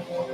Good.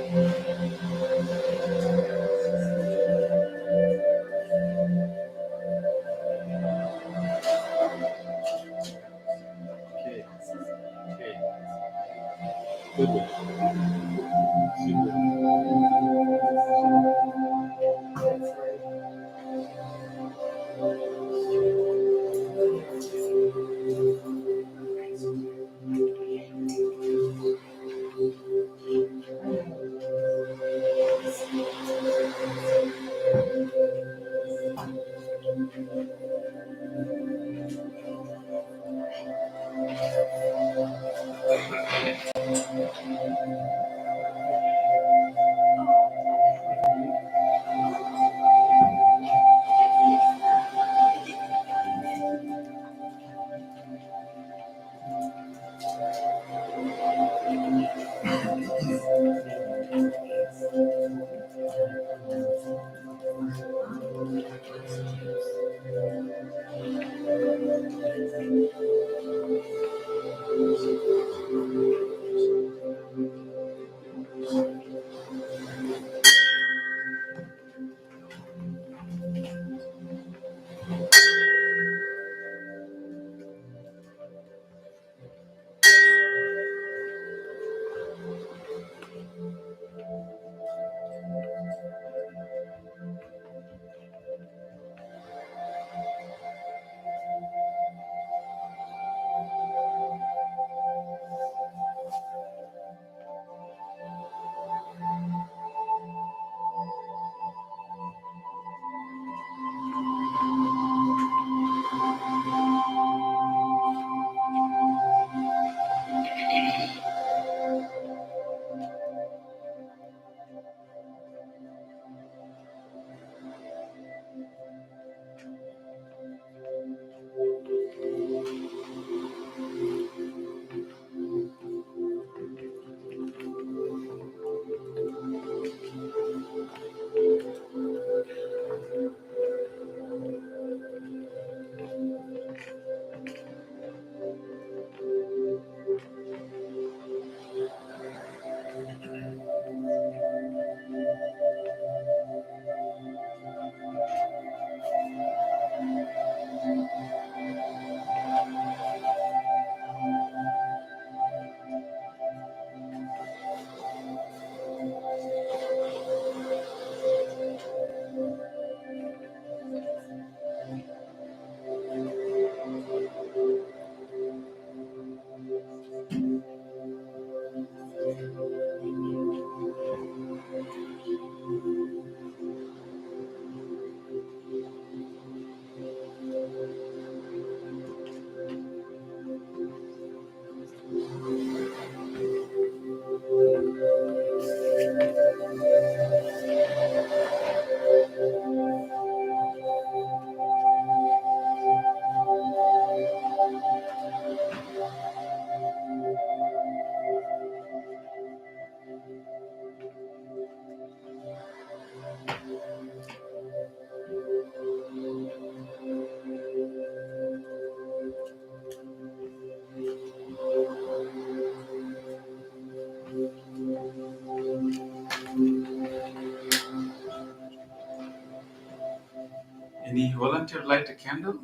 Any volunteer light a candle?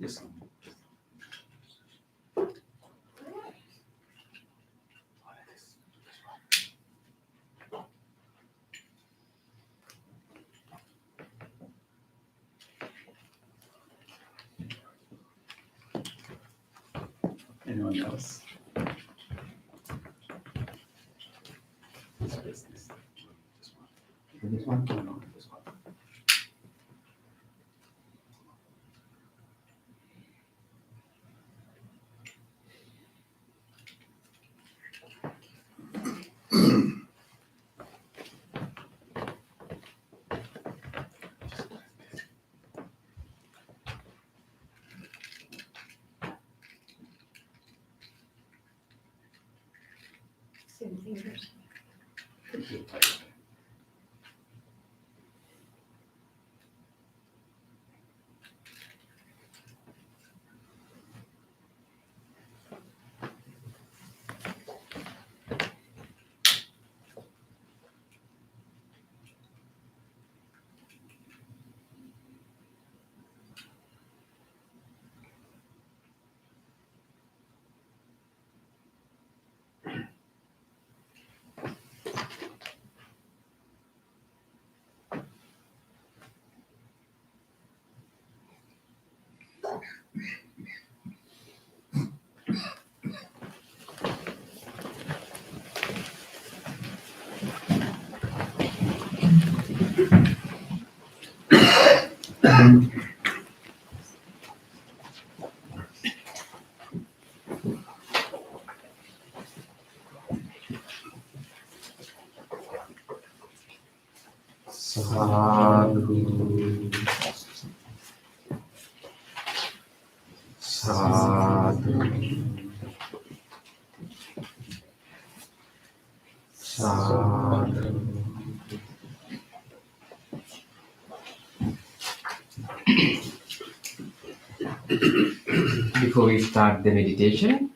Yes. Anyone else? This one. This one? No, this one. Same fingers. Sadhu, sadhu, sadhu. Before we start the meditation,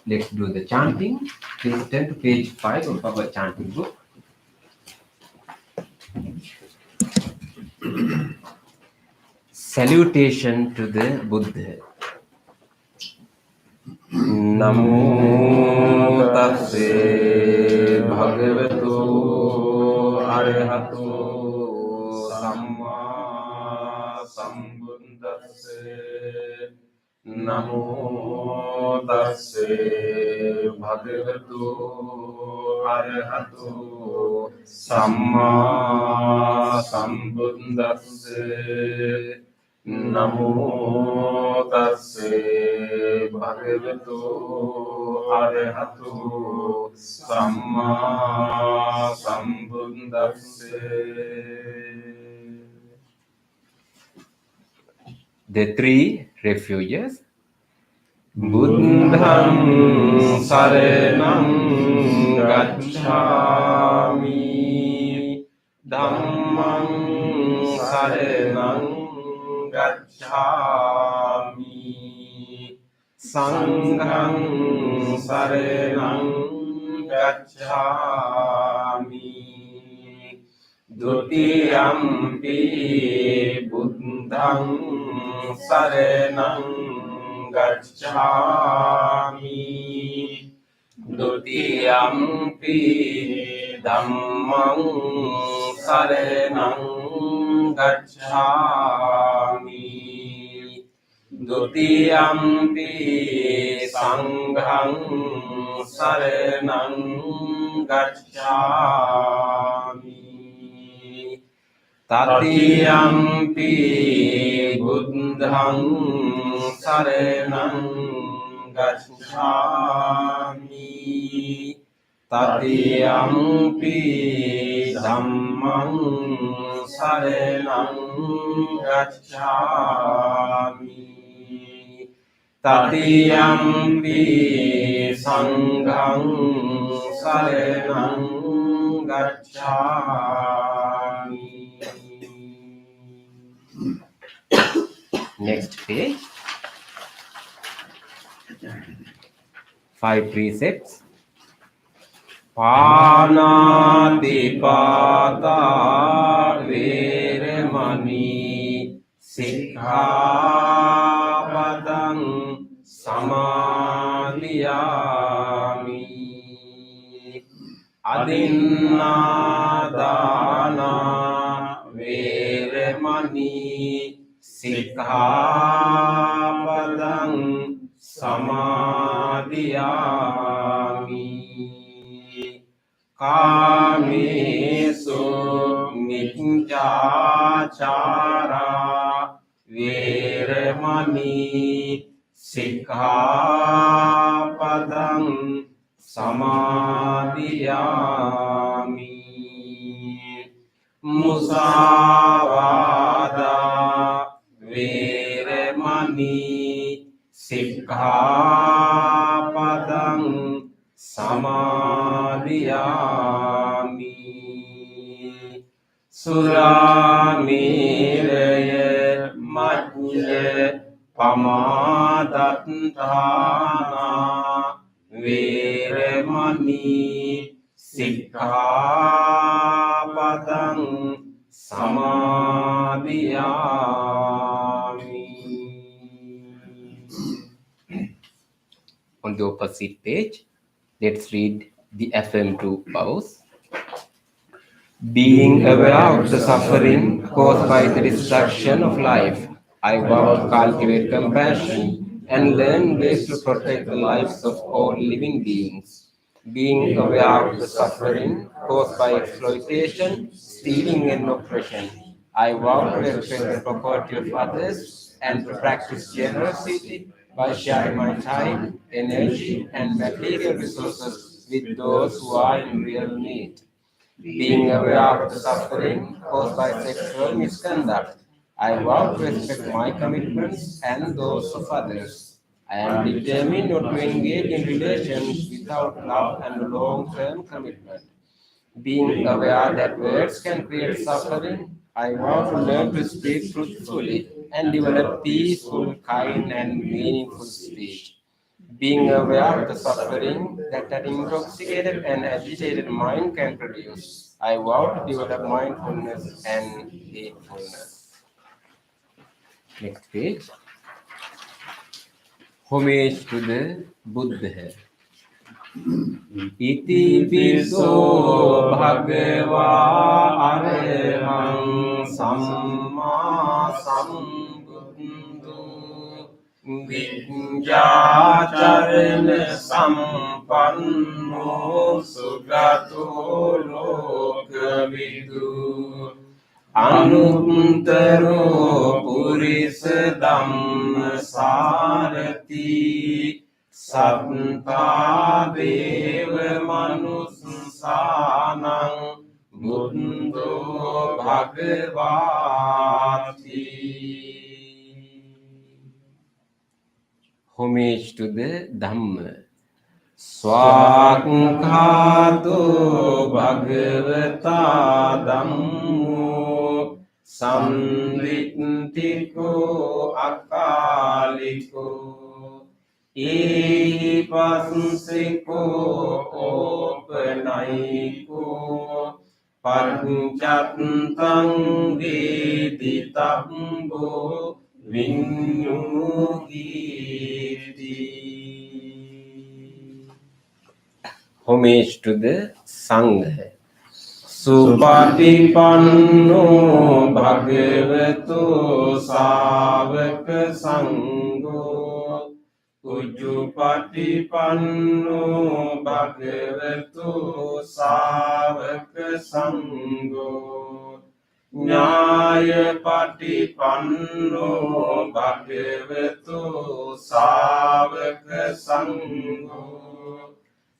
let's do the chanting. Please turn to page 5 of our chanting book. Salutation to the Buddha. Namo tassa bhagavato arahato samma sambuddhassa. Namo tassa bhagavato arahato samma sambuddhassa. Namo tassa bhagavato arahato samma sambuddhassa. The three refuges. Buddham saranam gacchami, Dhammam saranam gacchami, Sangham saranam gacchami, Dutiyampi buddham saranam gacchami, Dutiyampi dhammam saranam gacchami, Dutiyampi sangham saranam gacchami, Tatiyampi buddham saranam gacchami, Tatiyampi dhammam saranam gacchami, Tatiyampi sangham saranam gacchami. Next page. 5 precepts. Panatipata veramani sikkhapadam samadhiyami, adinādāna veramani sikkhapadam samadhiyami, kāmesu miccāchārā veramani sikkhapadam samadhiyami, musāvādā veramani sikkhapadam samadhiyami, සුරාමේරය මජ්ජ පමාදත්තානා වේරමණී සික්ඛාපදං සමාදියාමි. On the opposite page, let's read the FM2 vows. Being aware of the suffering caused by the destruction of life, I vow to cultivate compassion and learn ways to protect the lives of all living beings. Being aware of the suffering caused by exploitation, stealing, and oppression, I vow to respect the property of others and to practice generosity by sharing my time, energy, and material resources with those who are in real need. Being aware of the suffering caused by sexual misconduct, I vow to respect my commitments and those of others. I am determined not to engage in relations without love and a long-term commitment. Being aware that words can create suffering, I vow to learn to speak truthfully and develop peaceful, kind, and meaningful speech. Being aware of the suffering that an intoxicated and agitated mind can produce, I vow to develop mindfulness and eightfulness. Next page. Homage to the Buddha. Iti piso bhagava arahang samma sambuddho Vijjācarana sampanno sugato lokavidu Anuttaro purisa dhamma sarati Satta deva manussanang buddho bhagavati. Homage to the Dhamma. Swakhato bhagavata dhammo samrittiko akaliko ehipassiko opanaiko panccattang veditabbo Vinnugiti. Homage to the Sangha. Supatipanno bhagavato savaka sangho Ujjupatipanno bhagavato savaka sangho Nyaya patipanno bhagavato savaka sangho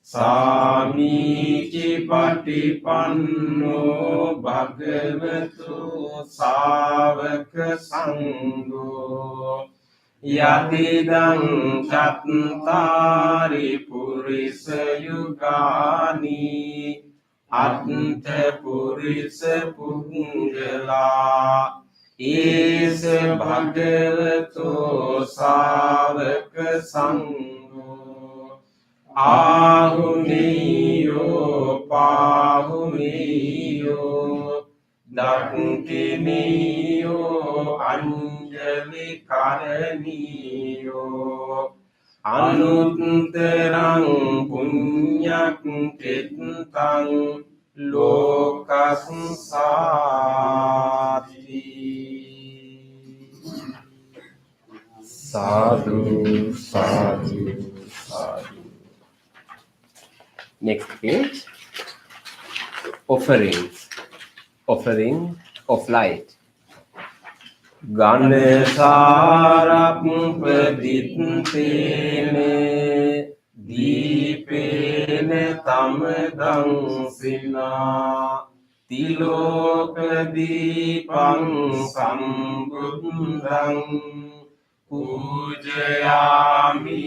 Samīci patipanno bhagavato savaka sangho Yatidang cattari purisa yugani Atta purisa punggala Isa bhagavato savaka sangho Ahuniyo pahuniyo Dakiniyo anjali karaniyo Anutterang punyak kitang lokasati. Sadhu, sadhu, sadhu. Next page. Offerings. Offering of light. Ganesarappaditene Deepene tamadang sina Tiloka deepang sambuddhang Pujayami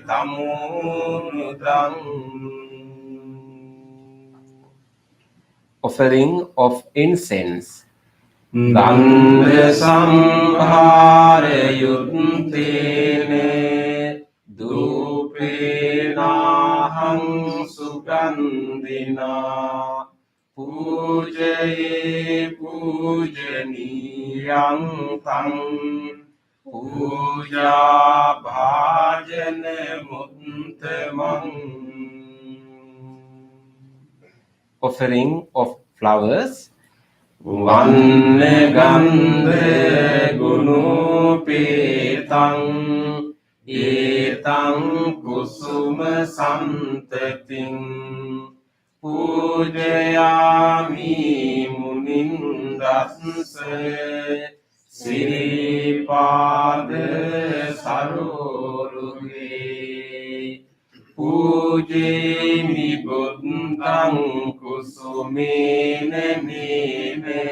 tamunudang. offering of incense. Gandha sambhara yuttene dupenahang sugandhina pujaye pujaniyang tang puja bhajana muttamang. Offering of flowers. Vanne gandhe gunupetang etang kusuma santating pujayami munindassa siripada saroruhe pujemi buddhang kusumene mene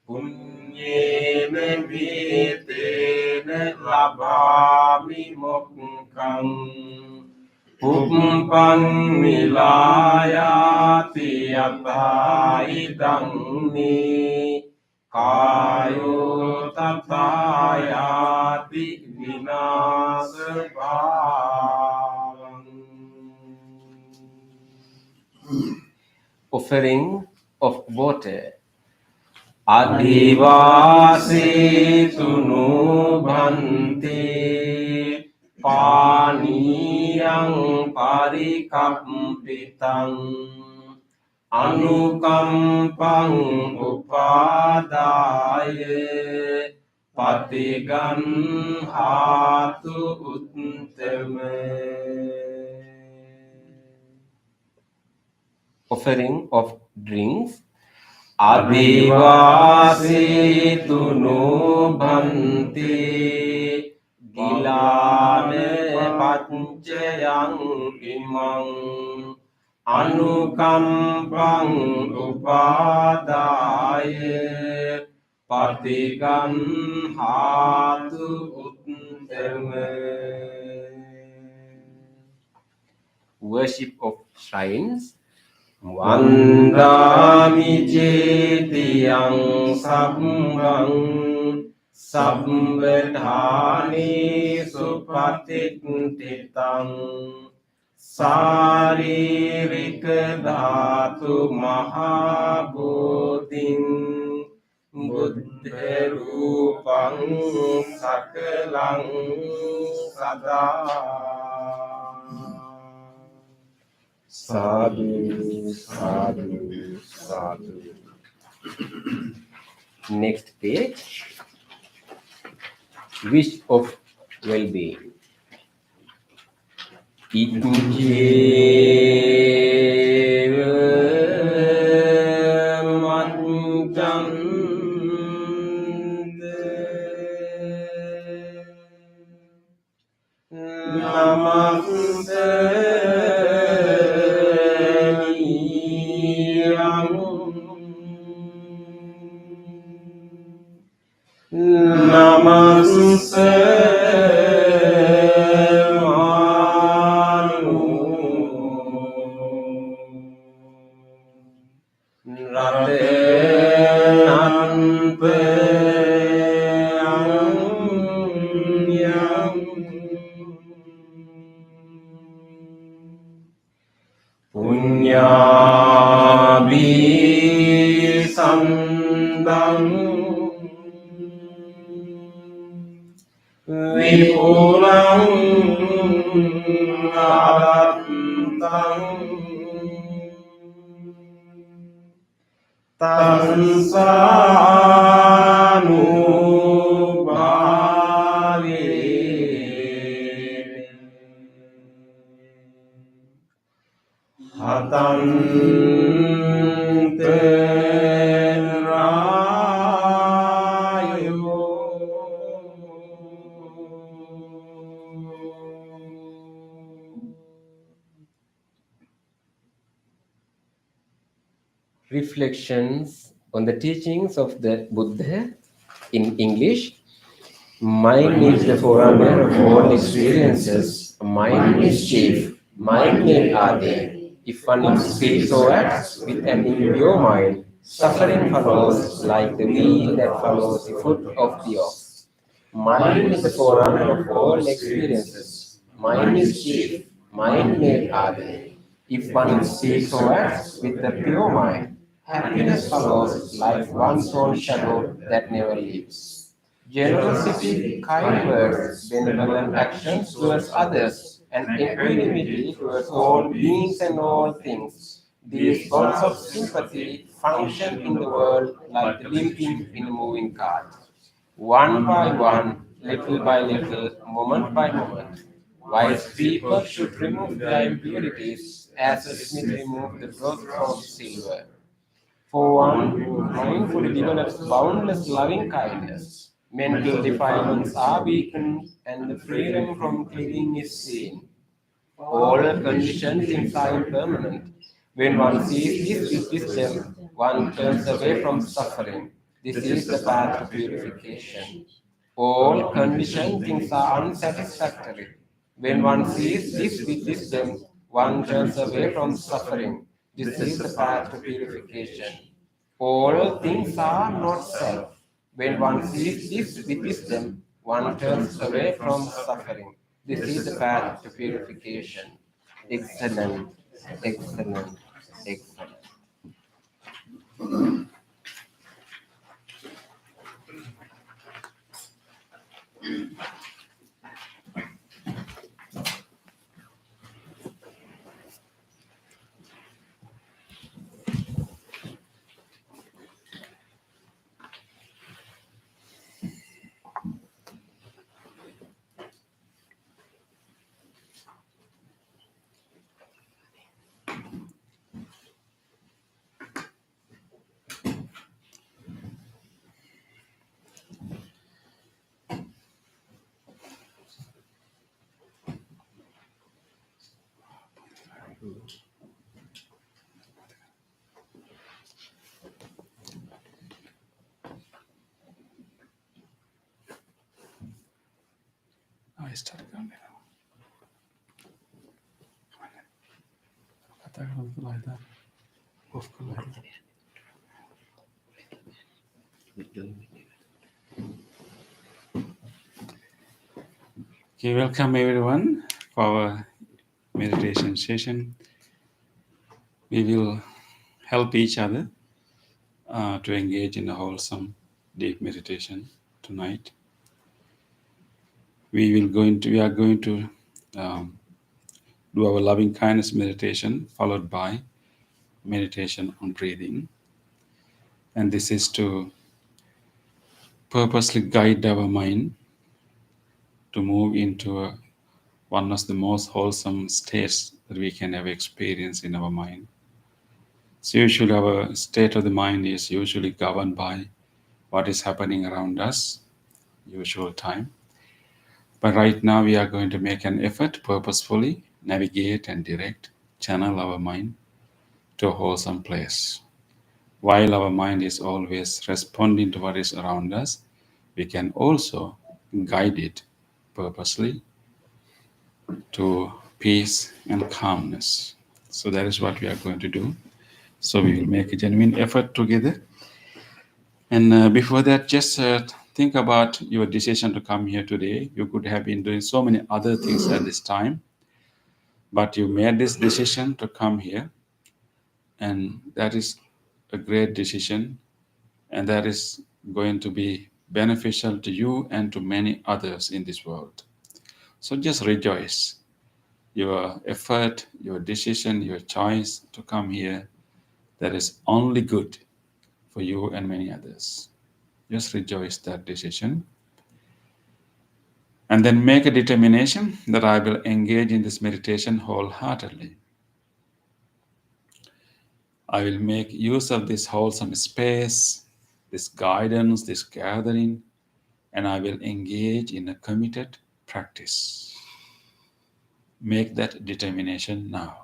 punyene mitene labhami mokkhaṃ uppang milayati yatha idang ni kayo tatayati vinasa bhavang. Offering of water. Adivasi tunu bhante paniyang parikampitang anukampang upadaya patiganhatu uttame. Offering of drinks. Adivasi tunu bhante gilane pancayang imang anukampang upadaya patiganhatu uttame. Worship of shrines. Vandami cetiyang sabbang sabbedhani supatittitang saririka dhatu mahabodhing buddha rupang sakalang sada. Sadhu, sadhu, sadhu. Next page. Wish of well-being. Namaste Manu Ratenanpe Anyam Punyabi Sandang Vipulang Adantang Tansanu Bhave Hatante Reflections on the teachings of the Buddha in English. Mind is the forerunner of all experiences. Mind is chief. Mind made Adi. If one speaks or acts with an impure mind, suffering follows like the wheel that follows the foot of the ox. Mind is the forerunner of all experiences. Mind is chief. Mind made Adi. If one speaks or acts with a pure mind, happiness follows like one's own shadow that never leaves. Generosity, kind words, benevolent actions towards others, and equanimity towards all beings and all things. These bonds of sympathy function in the world like the limping in a moving cart. One by one, little by little, moment by moment. Wise people should remove their impurities as a smith removes the dross from the silver. For one who mindfully develops boundless loving kindness, mental defilements are weakened and the freedom from clinging is seen. All conditioned things are impermanent. When one sees this with wisdom, one turns away from suffering. This is the path to purification. All conditioned things are unsatisfactory. When one sees this with wisdom, one turns away from suffering. This is the path to purification. All things are not self. When one sees this with wisdom, one turns away from suffering. This is the path to purification. Excellent, excellent, excellent. I started coming. Like that. Okay, welcome everyone for our meditation session. We will help each other to engage in a wholesome, deep meditation tonight. We are going to do our loving kindness meditation, followed by meditation on breathing. And this is to purposely guide our mind to move into one of the most wholesome states that we can ever experience in our mind. So usually our state of the mind is usually governed by what is happening around us, usual time. But right now we are going to make an effort purposefully navigate and direct, channel our mind to a wholesome place. While our mind is always responding to what is around us, we can also guide it purposely to peace and calmness. So that is what we are going to do. So we will make a genuine effort together. And before that, just think about your decision to come here today. You could have been doing so many other things at this time, but you made this decision to come here, and that is a great decision, and that is going to be beneficial to you and to many others in this world. So just rejoice. Your effort, your decision, your choice to come here, that is only good for you and many others. Just rejoice that decision. And then make a determination that I will engage in this meditation wholeheartedly. I will make use of this wholesome space, this guidance, this gathering, and I will engage in a committed practice. Make that determination now.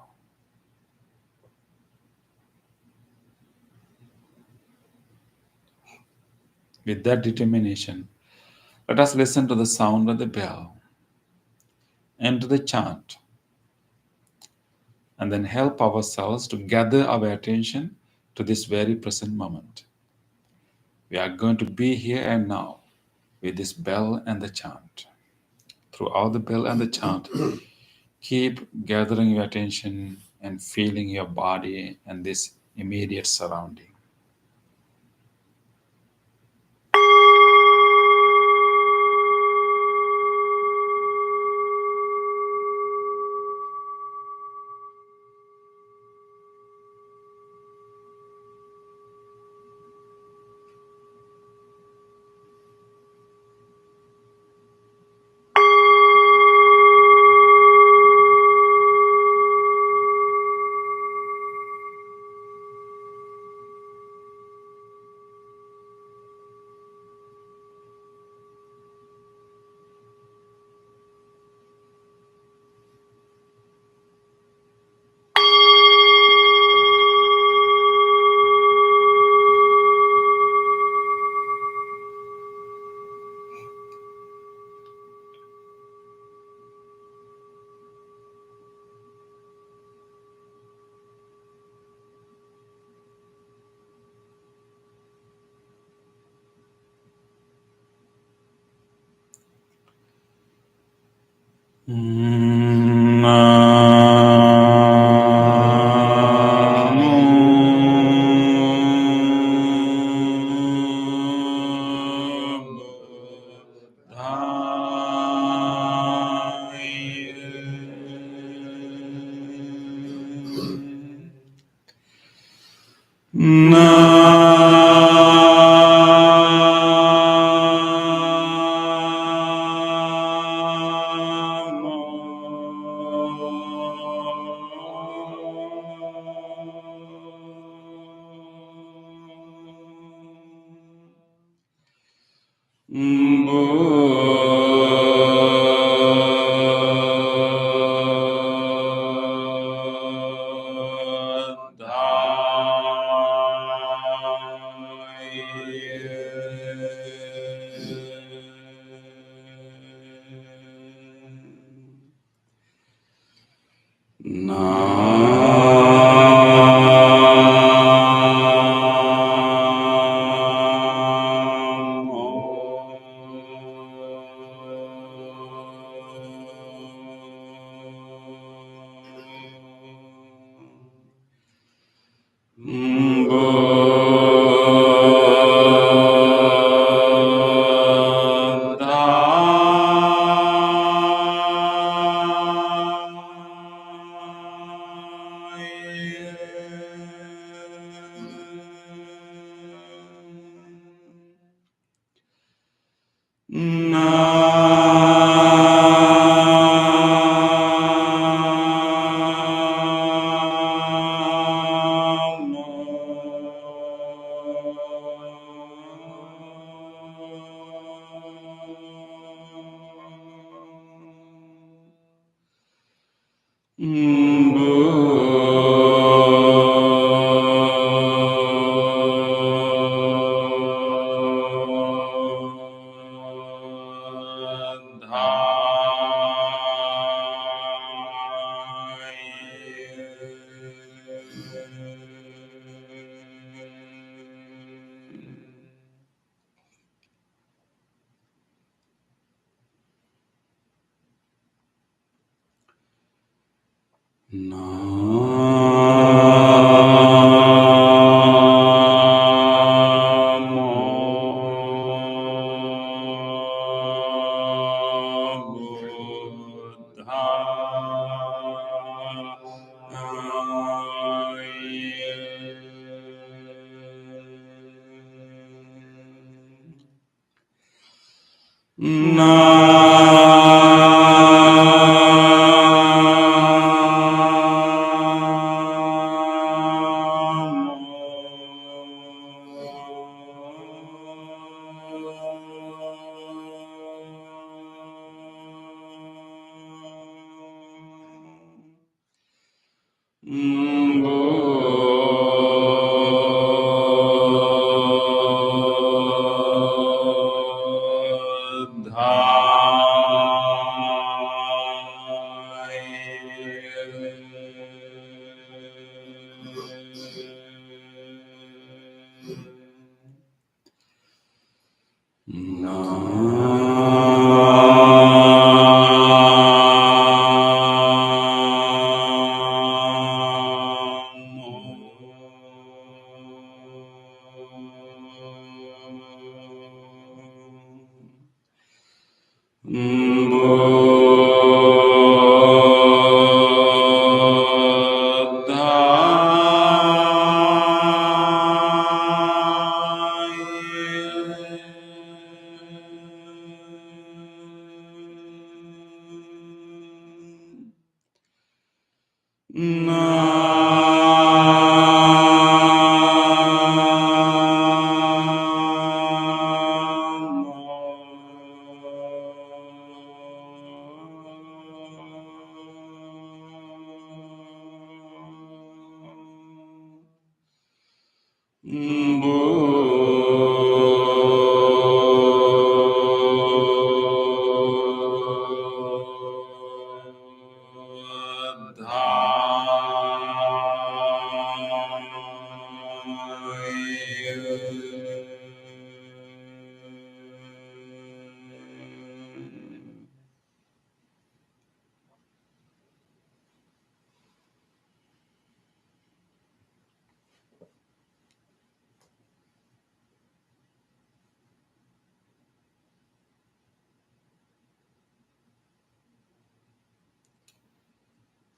With that determination, let us listen to the sound of the bell and to the chant and then help ourselves to gather our attention to this very present moment. We are going to be here and now with this bell and the chant. Throughout the bell and the chant, keep gathering your attention and feeling your body and this immediate surrounding.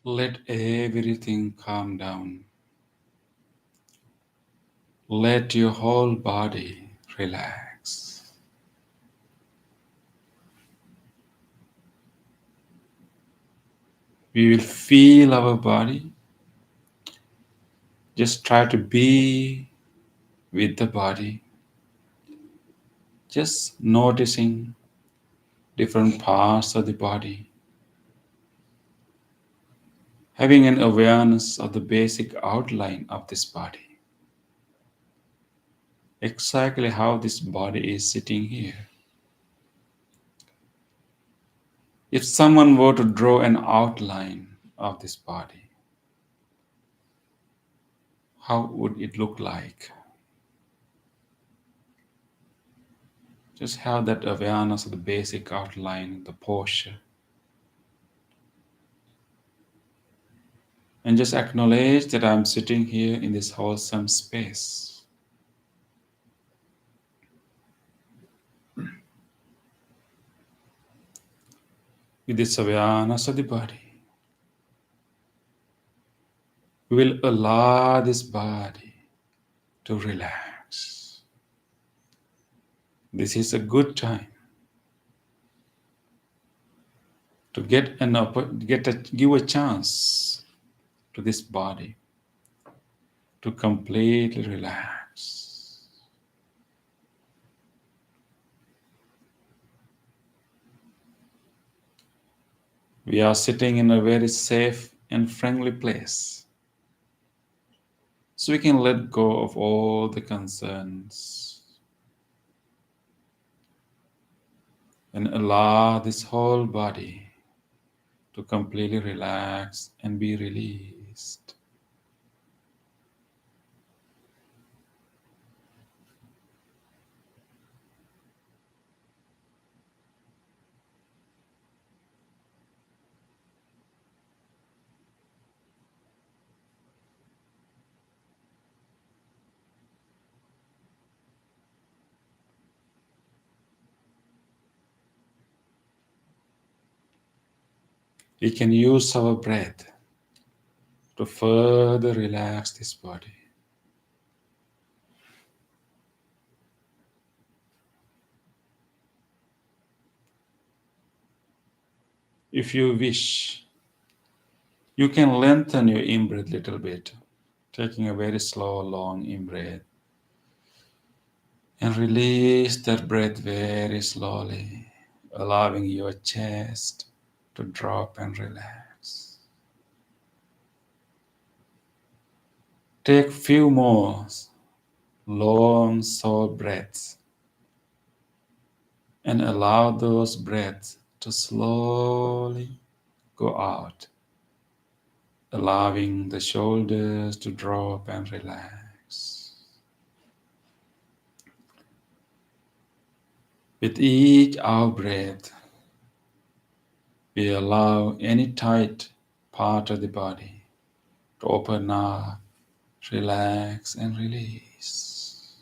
Let everything calm down. Let your whole body relax. We will feel our body. Just try to be with the body. Just noticing different parts of the body. Having an awareness of the basic outline of this body. Exactly how this body is sitting here. If someone were to draw an outline of this body, how would it look like? Just have that awareness of the basic outline, the posture. And just acknowledge that I'm sitting here in this wholesome space. With this awareness of the body, we will allow this body to relax. This is a good time to give a chance to this body to completely relax. We are sitting in a very safe and friendly place, so we can let go of all the concerns and allow this whole body to completely relax and be released. We can use our breath to further relax this body. If you wish, you can lengthen your in-breath a little bit, taking a very slow, long in-breath. And release that breath very slowly, allowing your chest to drop and relax. Take few more long, slow breaths and allow those breaths to slowly go out, allowing the shoulders to drop and relax. With each out breath, we allow any tight part of the body to open up, relax, and release.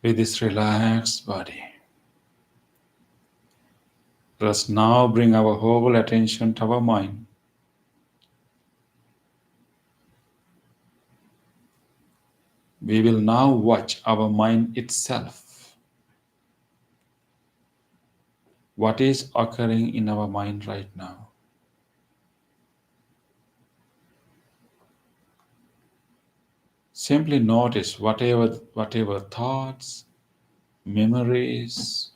with this relaxed body. Let us now bring our whole attention to our mind. We will now watch our mind itself. What is occurring in our mind right now? Simply notice whatever thoughts, memories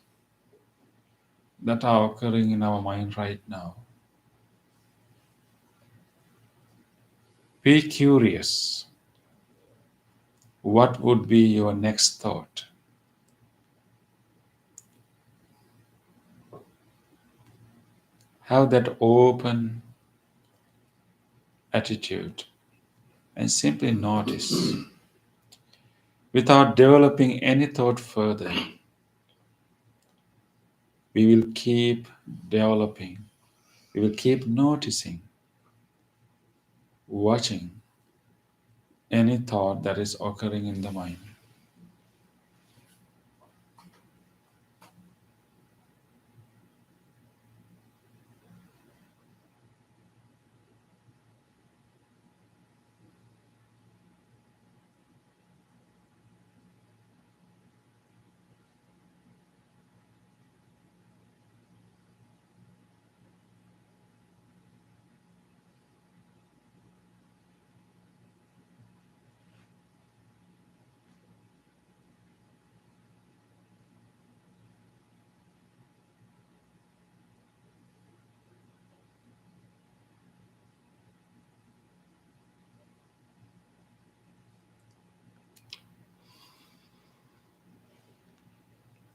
that are occurring in our mind right now. Be curious. What would be your next thought? Have that open attitude and simply notice without developing any thought further. We will keep developing, we will keep noticing, watching any thought that is occurring in the mind.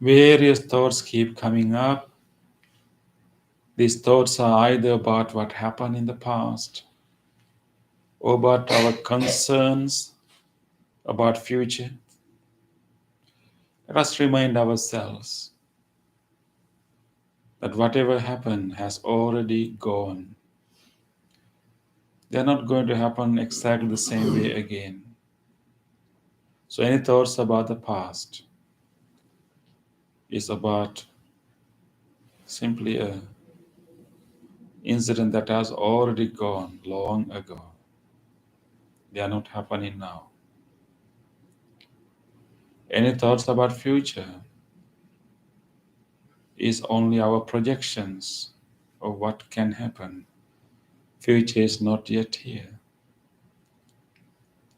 Various thoughts keep coming up. These thoughts are either about what happened in the past or about our concerns about future. Let us remind ourselves that whatever happened has already gone. They are not going to happen exactly the same way again. So any thoughts about the past is about simply a incident that has already gone long ago. They are not happening now. Any thoughts about future is only our projections of what can happen. Future is not yet here.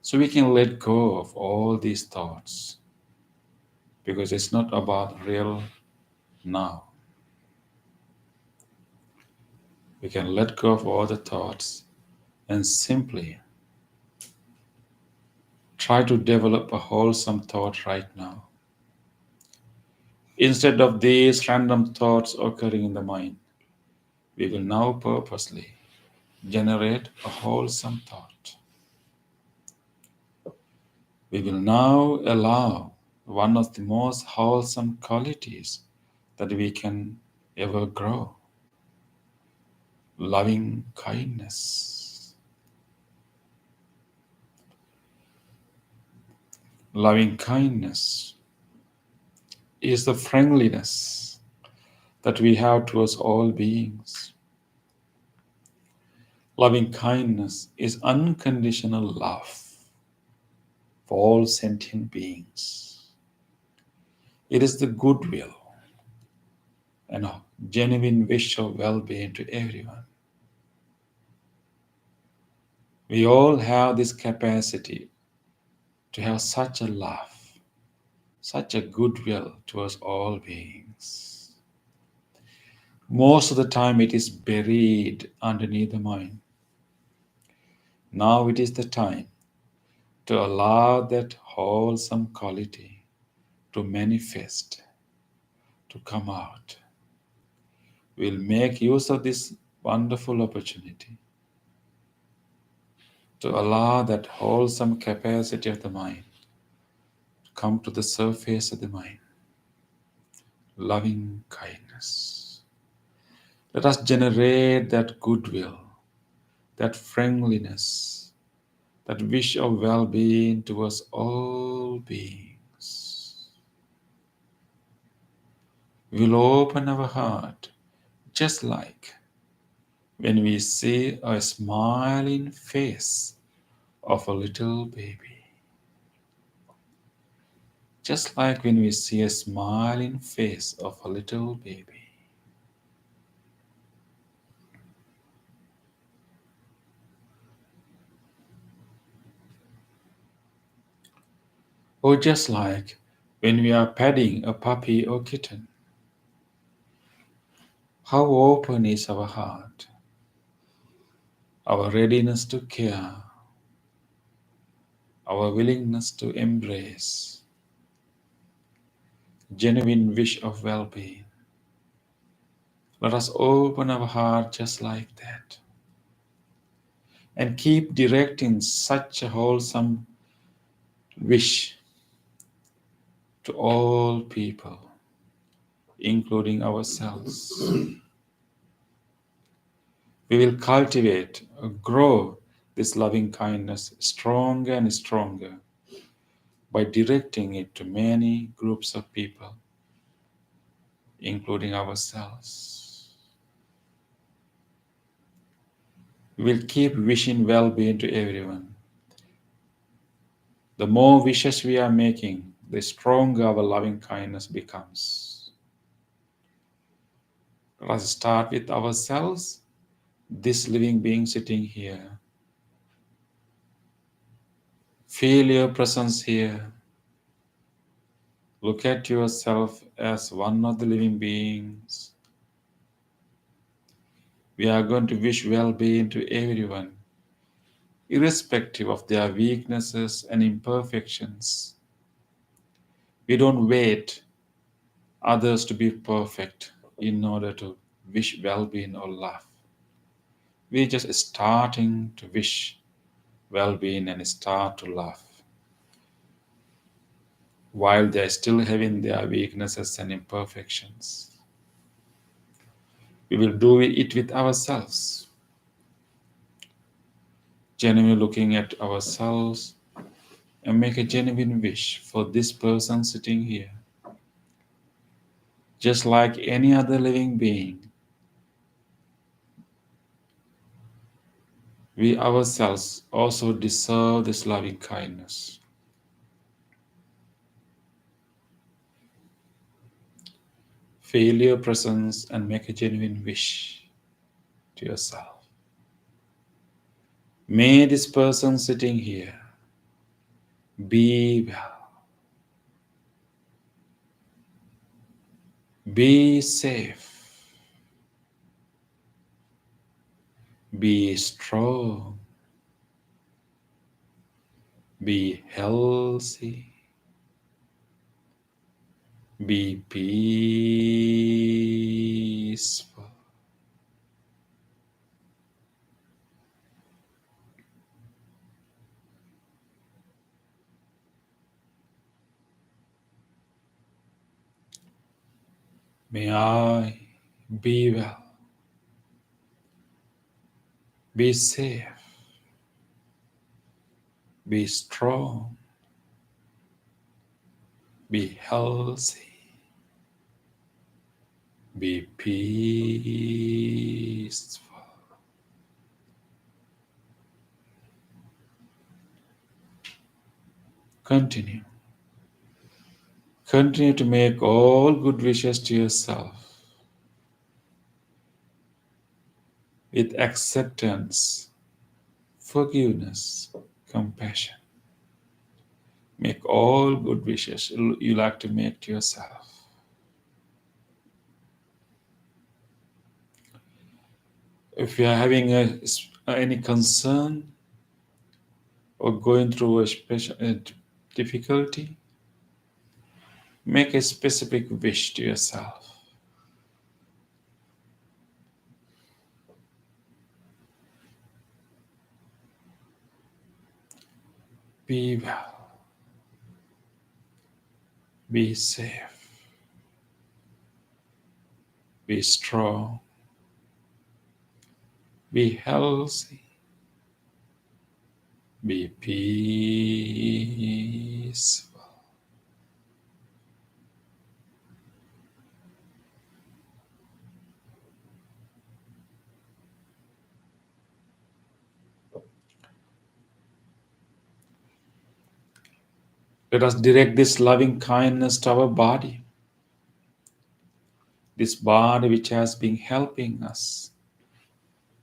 So we can let go of all these thoughts because it's not about real now. We can let go of all the thoughts and simply try to develop a wholesome thought right now. Instead of these random thoughts occurring in the mind, we will now purposely generate a wholesome thought. We will now allow one of the most wholesome qualities that we can ever grow: loving kindness. Loving kindness is the friendliness that we have towards all beings. Loving kindness is unconditional love for all sentient beings. It is the goodwill and a genuine wish of well-being to everyone. We all have this capacity to have such a love, such a goodwill towards all beings. Most of the time it is buried underneath the mind. Now it is the time to allow that wholesome quality to manifest, to come out. We'll make use of this wonderful opportunity to allow that wholesome capacity of the mind to come to the surface of the mind. Loving kindness. Let us generate that goodwill, that friendliness, that wish of well-being towards all beings. We'll open our heart just like when we see a smiling face of a little baby. Just like when we see a smiling face of a little baby. Or just like when we are petting a puppy or kitten. How open is our heart, our readiness to care, our willingness to embrace, genuine wish of well-being. Let us open our heart just like that and keep directing such a wholesome wish to all people, including ourselves. We will cultivate, grow this loving kindness stronger and stronger by directing it to many groups of people, including ourselves. We will keep wishing well-being to everyone. The more wishes we are making, the stronger our loving kindness becomes. Let us start with ourselves, this living being sitting here. Feel your presence here. Look at yourself as one of the living beings. We are going to wish well-being to everyone, irrespective of their weaknesses and imperfections. We don't wait others to be perfect in order to wish well-being or love. We're just starting to wish well-being and start to love, while they're still having their weaknesses and imperfections. We will do it with ourselves, genuinely looking at ourselves and make a genuine wish for this person sitting here. Just like any other living being, we ourselves also deserve this loving kindness. Feel your presence and make a genuine wish to yourself. May this person sitting here be well, be safe, be strong, be healthy, be peaceful. May I be well, be safe, be strong, be healthy, be peaceful. Continue. Continue to make all good wishes to yourself with acceptance, forgiveness, compassion. Make all good wishes you like to make to yourself. If you are having any concern or going through a special difficulty, make a specific wish to yourself. Be well. Be safe. Be strong. Be healthy. Be peaceful. Let us direct this loving kindness to our body, this body which has been helping us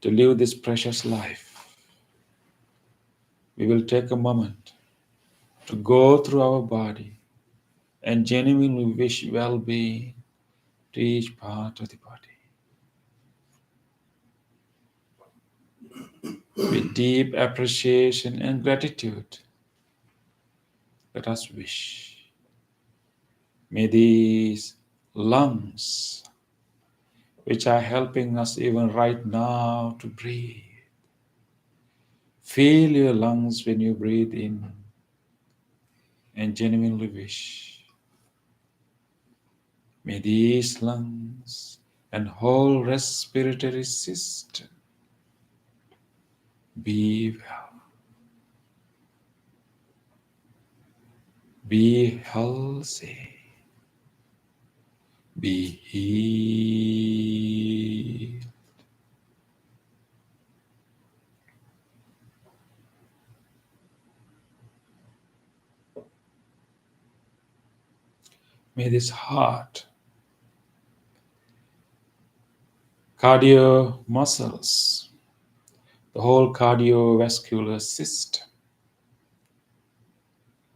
to live this precious life. We will take a moment to go through our body and genuinely wish well-being to each part of the body. With deep appreciation and gratitude, let us wish. May these lungs, which are helping us even right now to breathe, feel your lungs when you breathe in and genuinely wish. May these lungs and whole respiratory system be well, be healthy, be healed. May this heart, cardio muscles, the whole cardiovascular system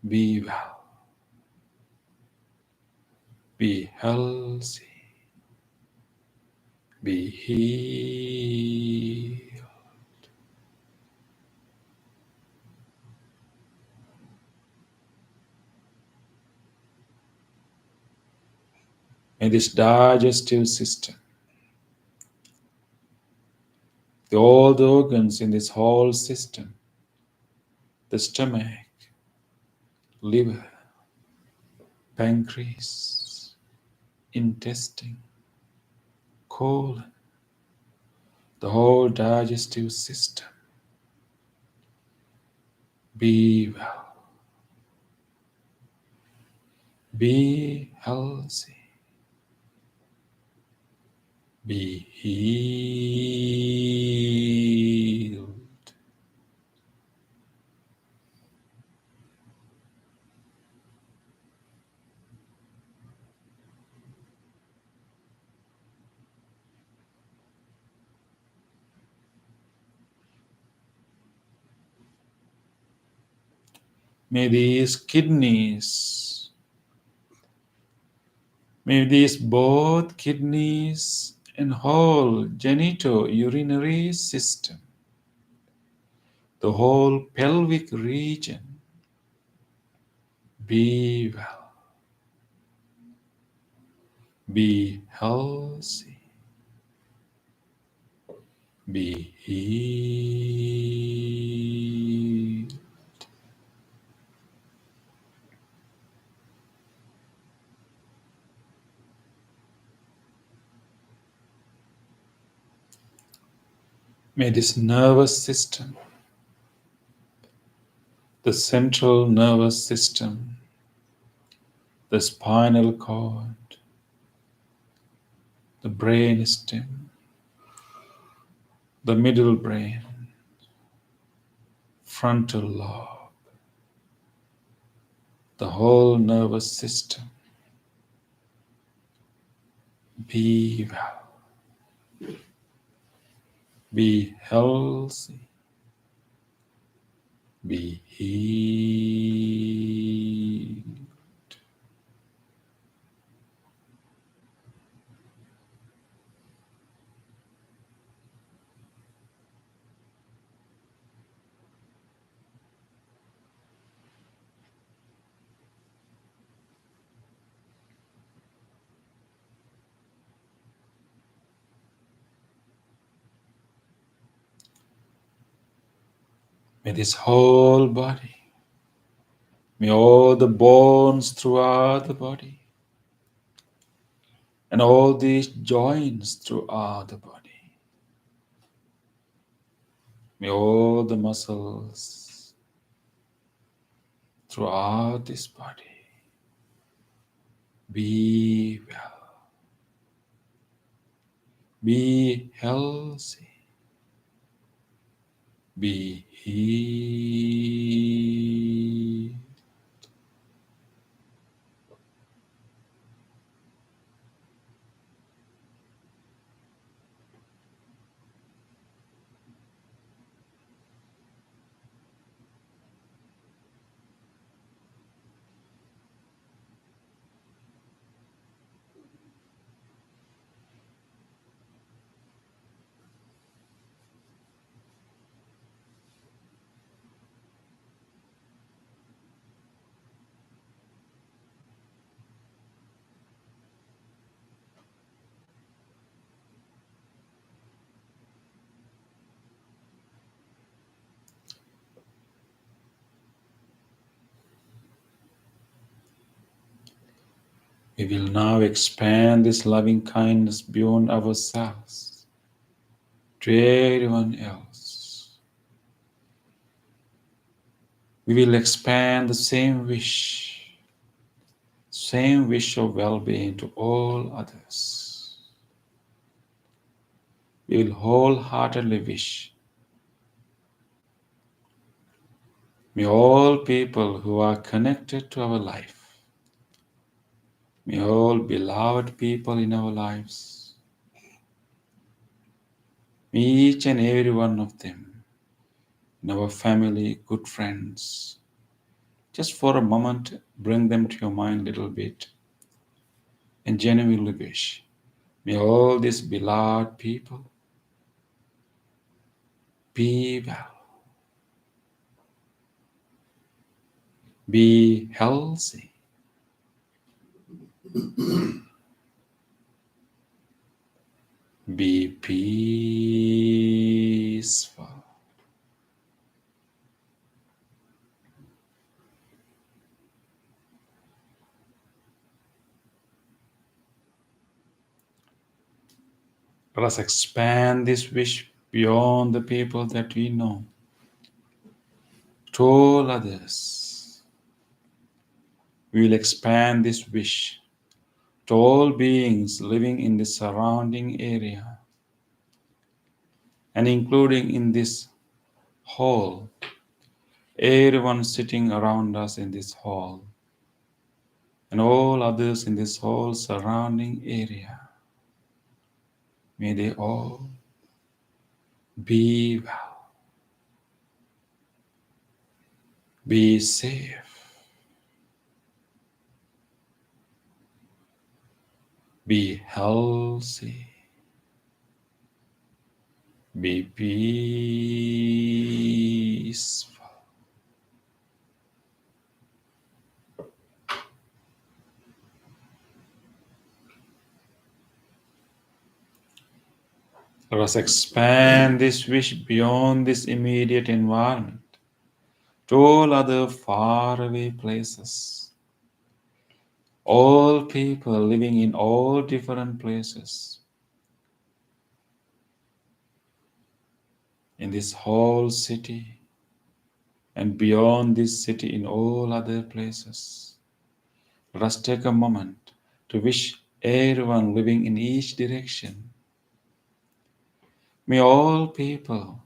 be well, be healthy, be healed. May this digestive system, all the organs in this whole system, the stomach, liver, pancreas, intestine, colon, the whole digestive system be well, be healthy, be healed. May these kidneys, may these both kidneys and whole genitourinary system, the whole pelvic region be well, be healthy, be healed. May this nervous system, the central nervous system, the spinal cord, the brain stem, the middle brain, frontal lobe, the whole nervous system be well, be healthy, be healed. May this whole body, may all the bones throughout the body, and all these joints throughout the body, may all the muscles throughout this body be well, be healthy, be healed. We will now expand this loving kindness beyond ourselves to everyone else. We will expand the same wish of well-being to all others. We will wholeheartedly wish, may all people who are connected to our life, may all beloved people in our lives, may each and every one of them, in our family, good friends, just for a moment, bring them to your mind a little bit and genuinely wish, may all these beloved people be well, be healthy, be peaceful. Let us expand this wish beyond the people that we know, to all others. We will expand this wish to all beings living in the surrounding area and including in this hall, everyone sitting around us in this hall, and all others in this whole surrounding area. May they all be well, be safe, be healthy, be peaceful. Let us expand this wish beyond this immediate environment to all other faraway places. All people living in all different places in this whole city and beyond this city in all other places. Let us take a moment to wish everyone living in each direction. May all people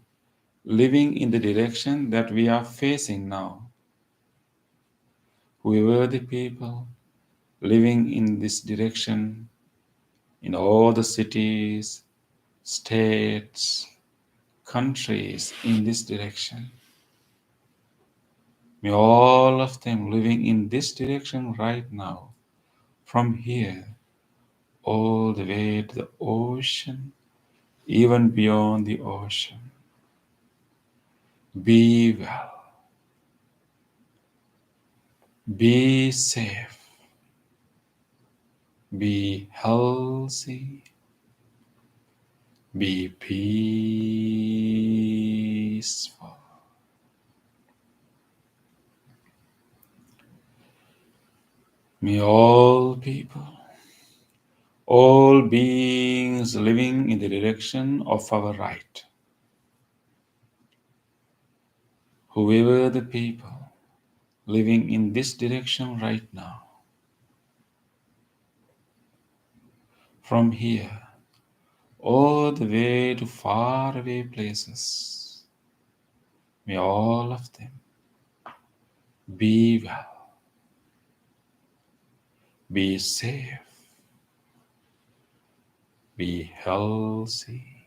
living in the direction that we are facing now, whoever the people living in this direction, in all the cities, states, countries in this direction, may all of them living in this direction right now, from here all the way to the ocean, even beyond the ocean, be well, be safe, be healthy, be peaceful. May all people, all beings living in the direction of our right, whoever the people living in this direction right now, from here all the way to faraway places, may all of them be well, be safe, be healthy,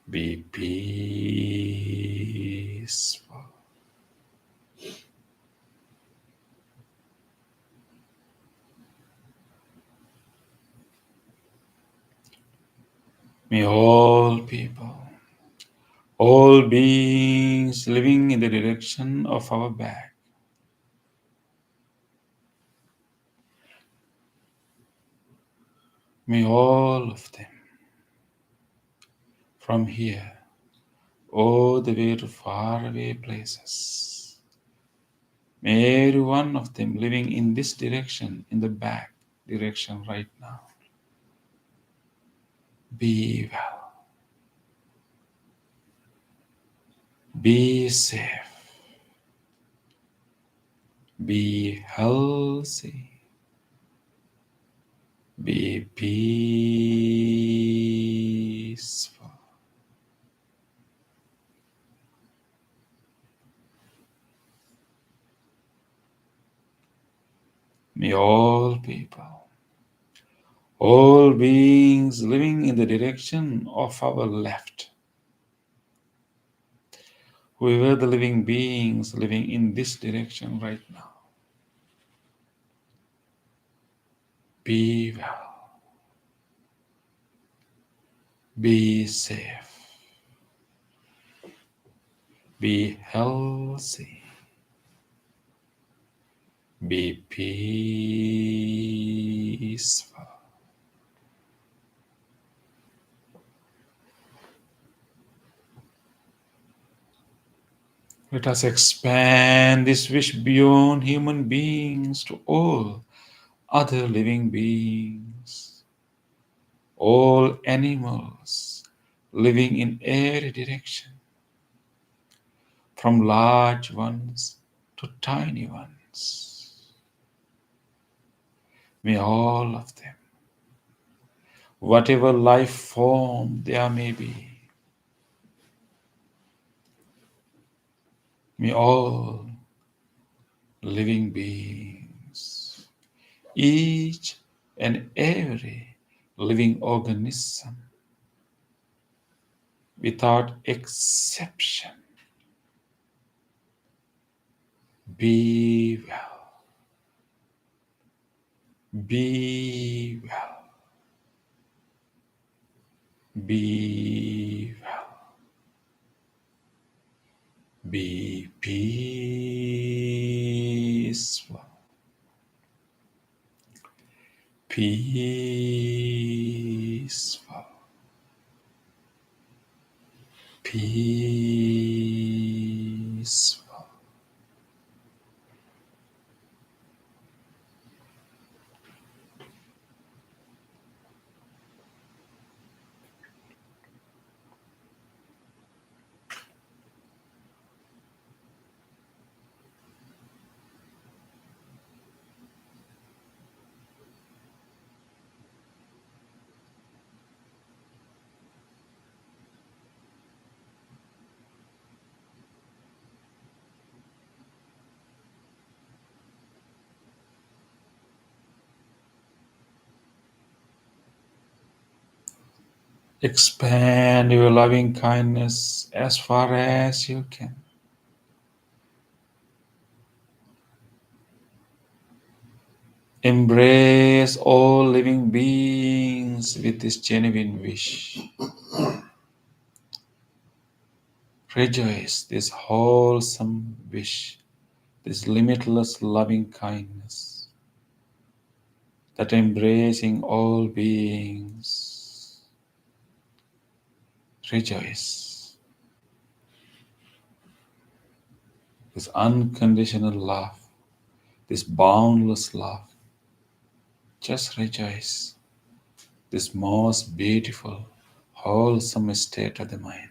be peaceful. May all people, all beings living in the direction of our back, may all of them, from here all the way to faraway places, May every one of them living in this direction, in the back direction right now, be well, be safe, be healthy, be peaceful. May all people, all beings living in the direction of our left, whoever the living beings living in this direction right now, be well, be safe, be healthy, be peaceful. Let us expand this wish beyond human beings to all other living beings, all animals living in every direction, from large ones to tiny ones. May all of them, whatever life form there may be, may all living beings, each and every living organism, without exception, be well, be well, be well, be peaceful, peaceful, peaceful. Expand your loving kindness as far as you can. Embrace all living beings with this genuine wish. Rejoice this wholesome wish, this limitless loving kindness, that embracing all beings. Rejoice this unconditional love, this boundless love. Just rejoice this most beautiful, wholesome state of the mind.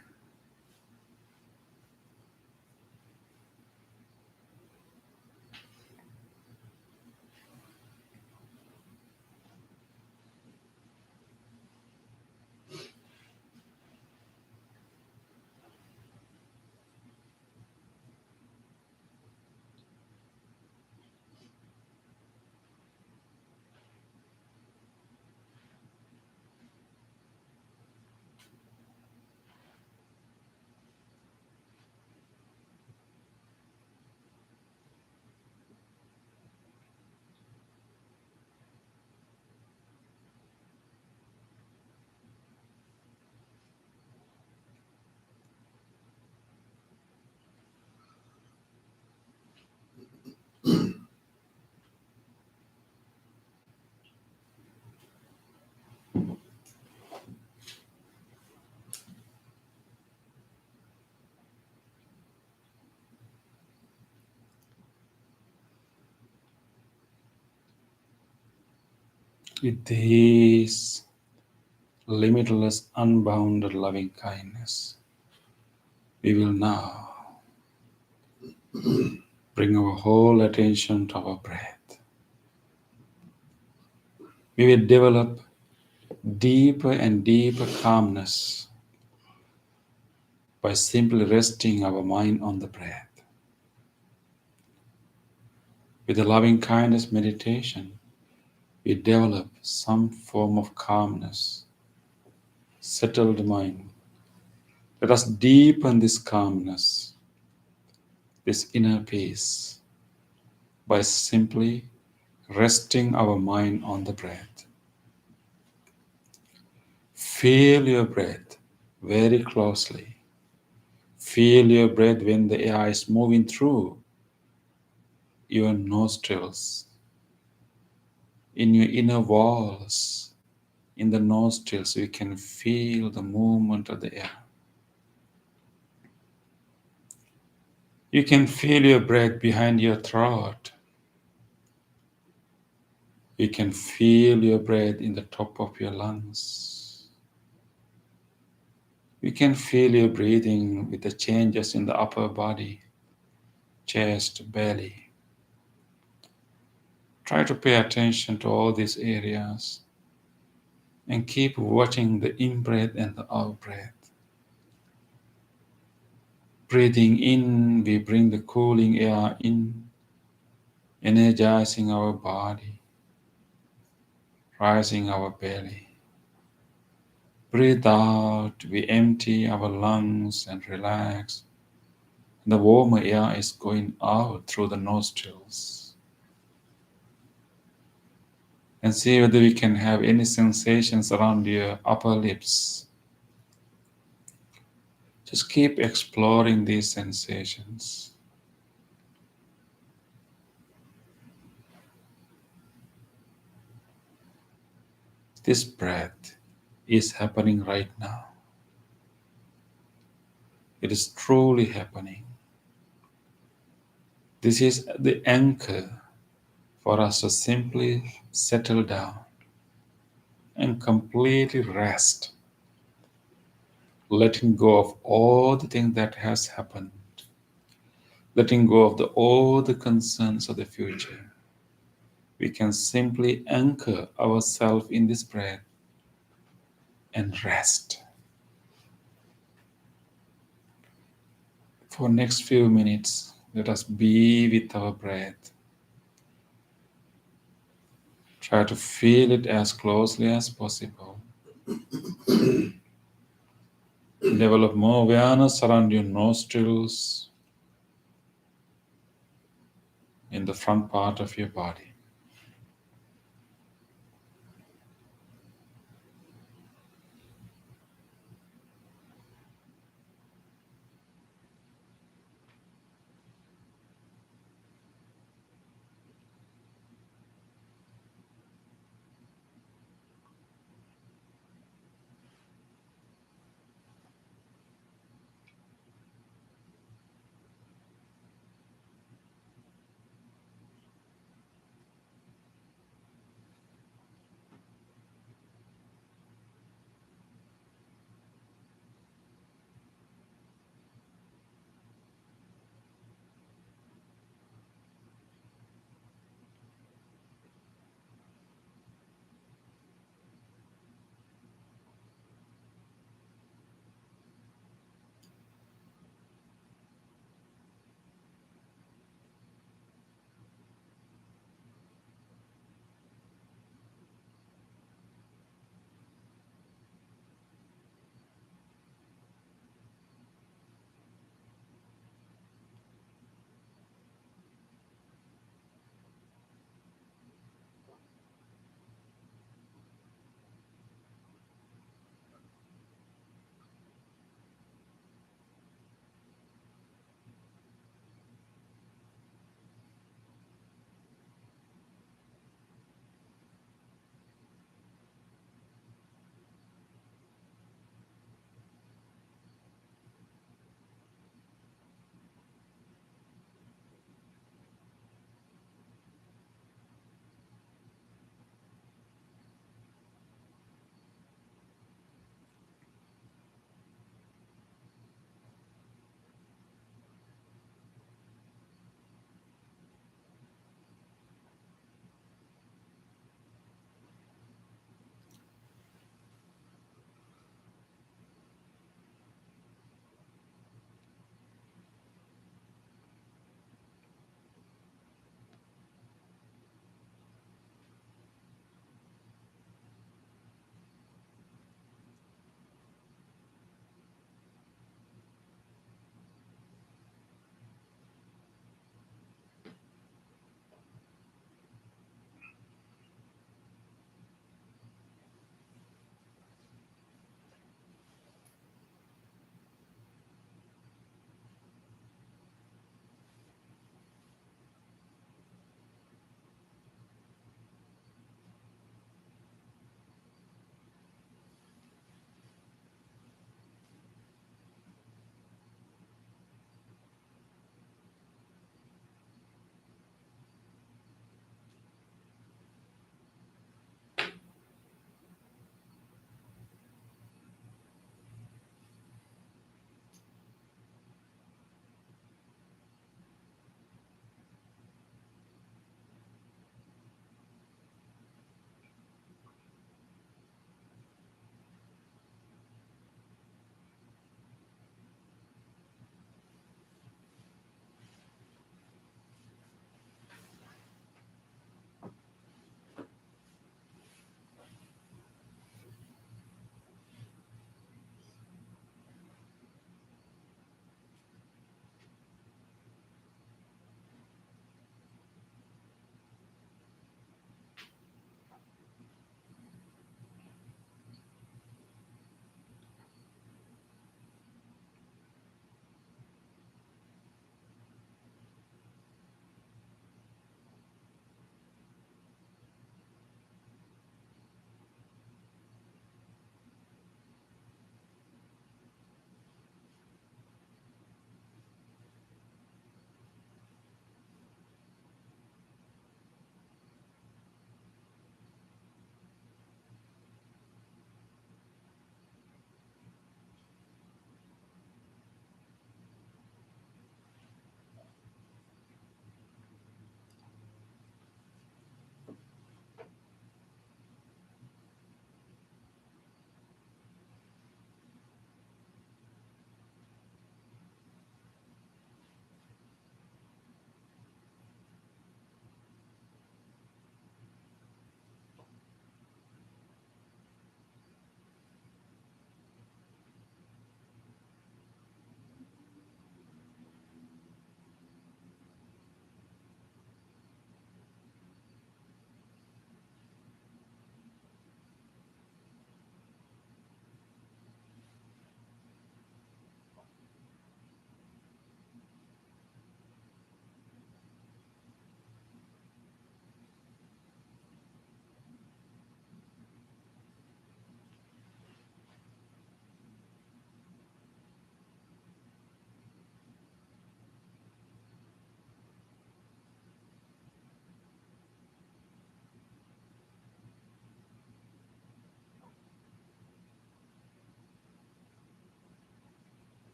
with this limitless, unbounded loving kindness, we will now bring our whole attention to our breath. We will develop deeper and deeper calmness by simply resting our mind on the breath. With the loving kindness meditation, we develop some form of calmness, settled mind. Let us deepen this calmness, this inner peace, by simply resting our mind on the breath. Feel your breath very closely. Feel your breath when the air is moving through your nostrils, in your inner walls, in the nostrils, you can feel the movement of the air. You can feel your breath behind your throat. You can feel your breath in the top of your lungs. You can feel your breathing with the changes in the upper body, chest, belly. Try to pay attention to all these areas and keep watching the in-breath and the out-breath. Breathing in, we bring the cooling air in, energizing our body, rising our belly. Breathe out, we empty our lungs and relax. The warmer air is going out through the nostrils. And see whether we can have any sensations around your upper lips. Just keep exploring these sensations. This breath is happening right now. It is truly happening. This is the anchor for us to simply settle down and completely rest, letting go of all the things that has happened, letting go of all the concerns of the future. We can simply anchor ourselves in this breath and rest. For next few minutes, let us be with our breath. Try to feel it as closely as possible. Develop more awareness around your nostrils, in the front part of your body.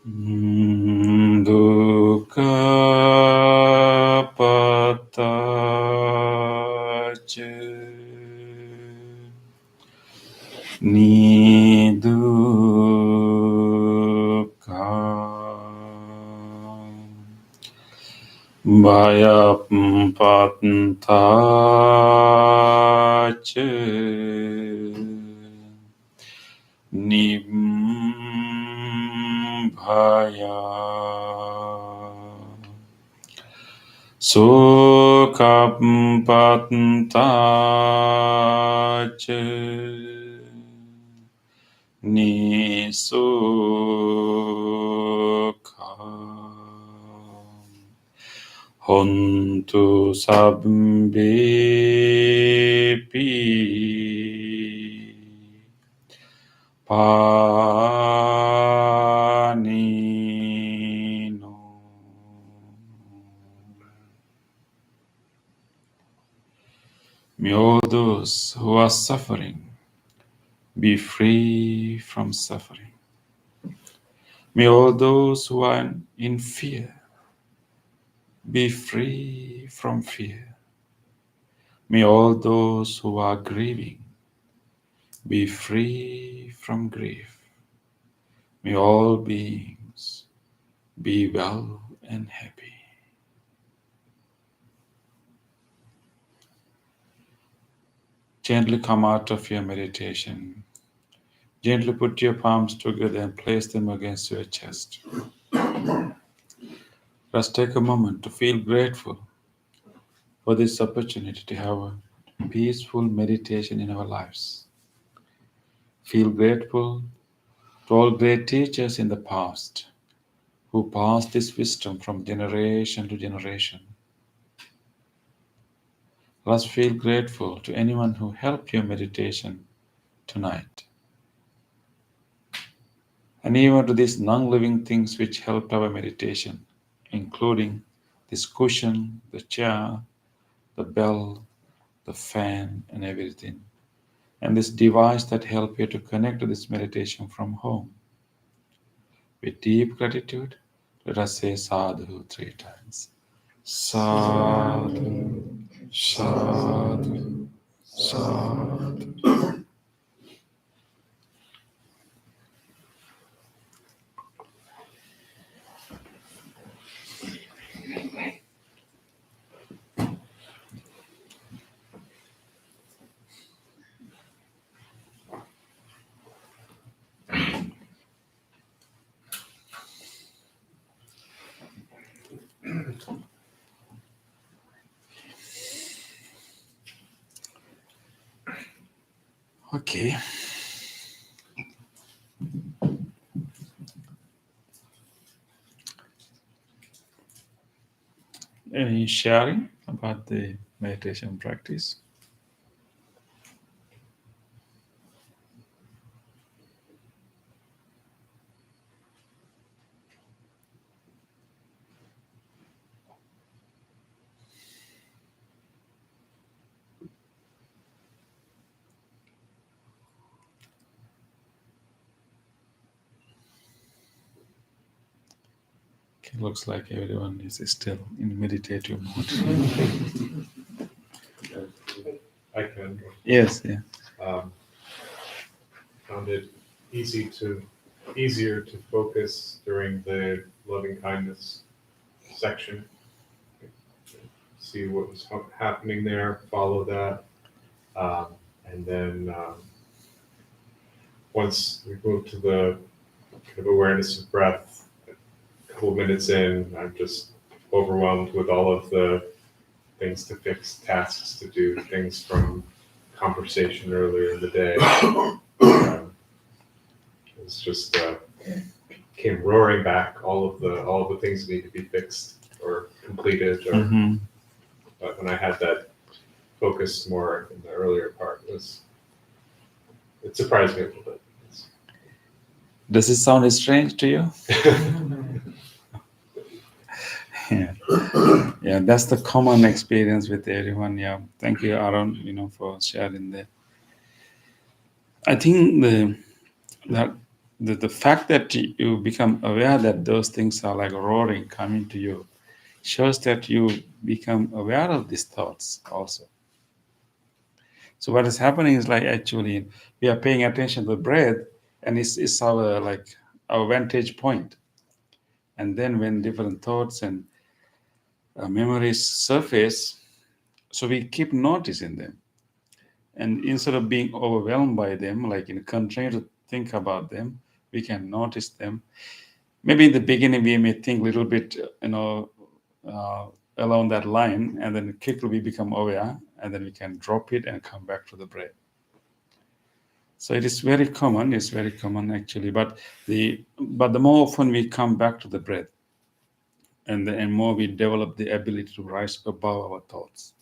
Dukkha pataca nidukkha bhayapattaca nibbhaya Sukhapattaca nisukha hontu sabbepi panino. May all those who are suffering be free from suffering. May all those who are in fear be free from fear. May all those who are grieving be free from grief. May all beings be well and happy. Gently come out of your meditation. Gently put your palms together and place them against your chest. Let's take a moment to feel grateful for this opportunity to have a peaceful meditation in our lives. Feel grateful to all great teachers in the past who passed this wisdom from generation to generation. Let's feel grateful to anyone who helped your meditation tonight. And even to these non-living things which helped our meditation, including this cushion, the chair, the bell, the fan, and everything. And this device that helped you to connect to this meditation from home. With deep gratitude, let us say sadhu 3 times. Sadhu, sadhu, sadhu. Okay. Any sharing about the meditation practice? Okay, looks like everyone is still in meditative mode. I can. Yes, yeah. Found it easier to focus during the loving kindness section. See what was happening there, follow that, and then once we move to the kind of awareness of breath, a couple of minutes in, I'm just overwhelmed with all of the things to fix, tasks to do, things from conversation earlier in the day. It's just came roaring back. All of the things that need to be fixed or completed. Or but when I had that focus more in the earlier part, it surprised me a little bit. Does it sound strange to you? Yeah. Yeah, that's the common experience with everyone. Yeah, thank you, Aaron, for sharing that. I think that the fact that you become aware that those things are like roaring coming to you shows that you become aware of these thoughts also. So what is happening is like actually we are paying attention to the breath, and it's our like our vantage point. And then when different thoughts and memories surface, so we keep noticing them. And instead of being overwhelmed by them, like continue to think about them, we can notice them. Maybe in the beginning we may think a little bit, uh, along that line, and then quickly we become aware, and then we can drop it and come back to the breath. So it is very common. It's very common actually, but the more often we come back to the breath, and more we develop the ability to rise above our thoughts.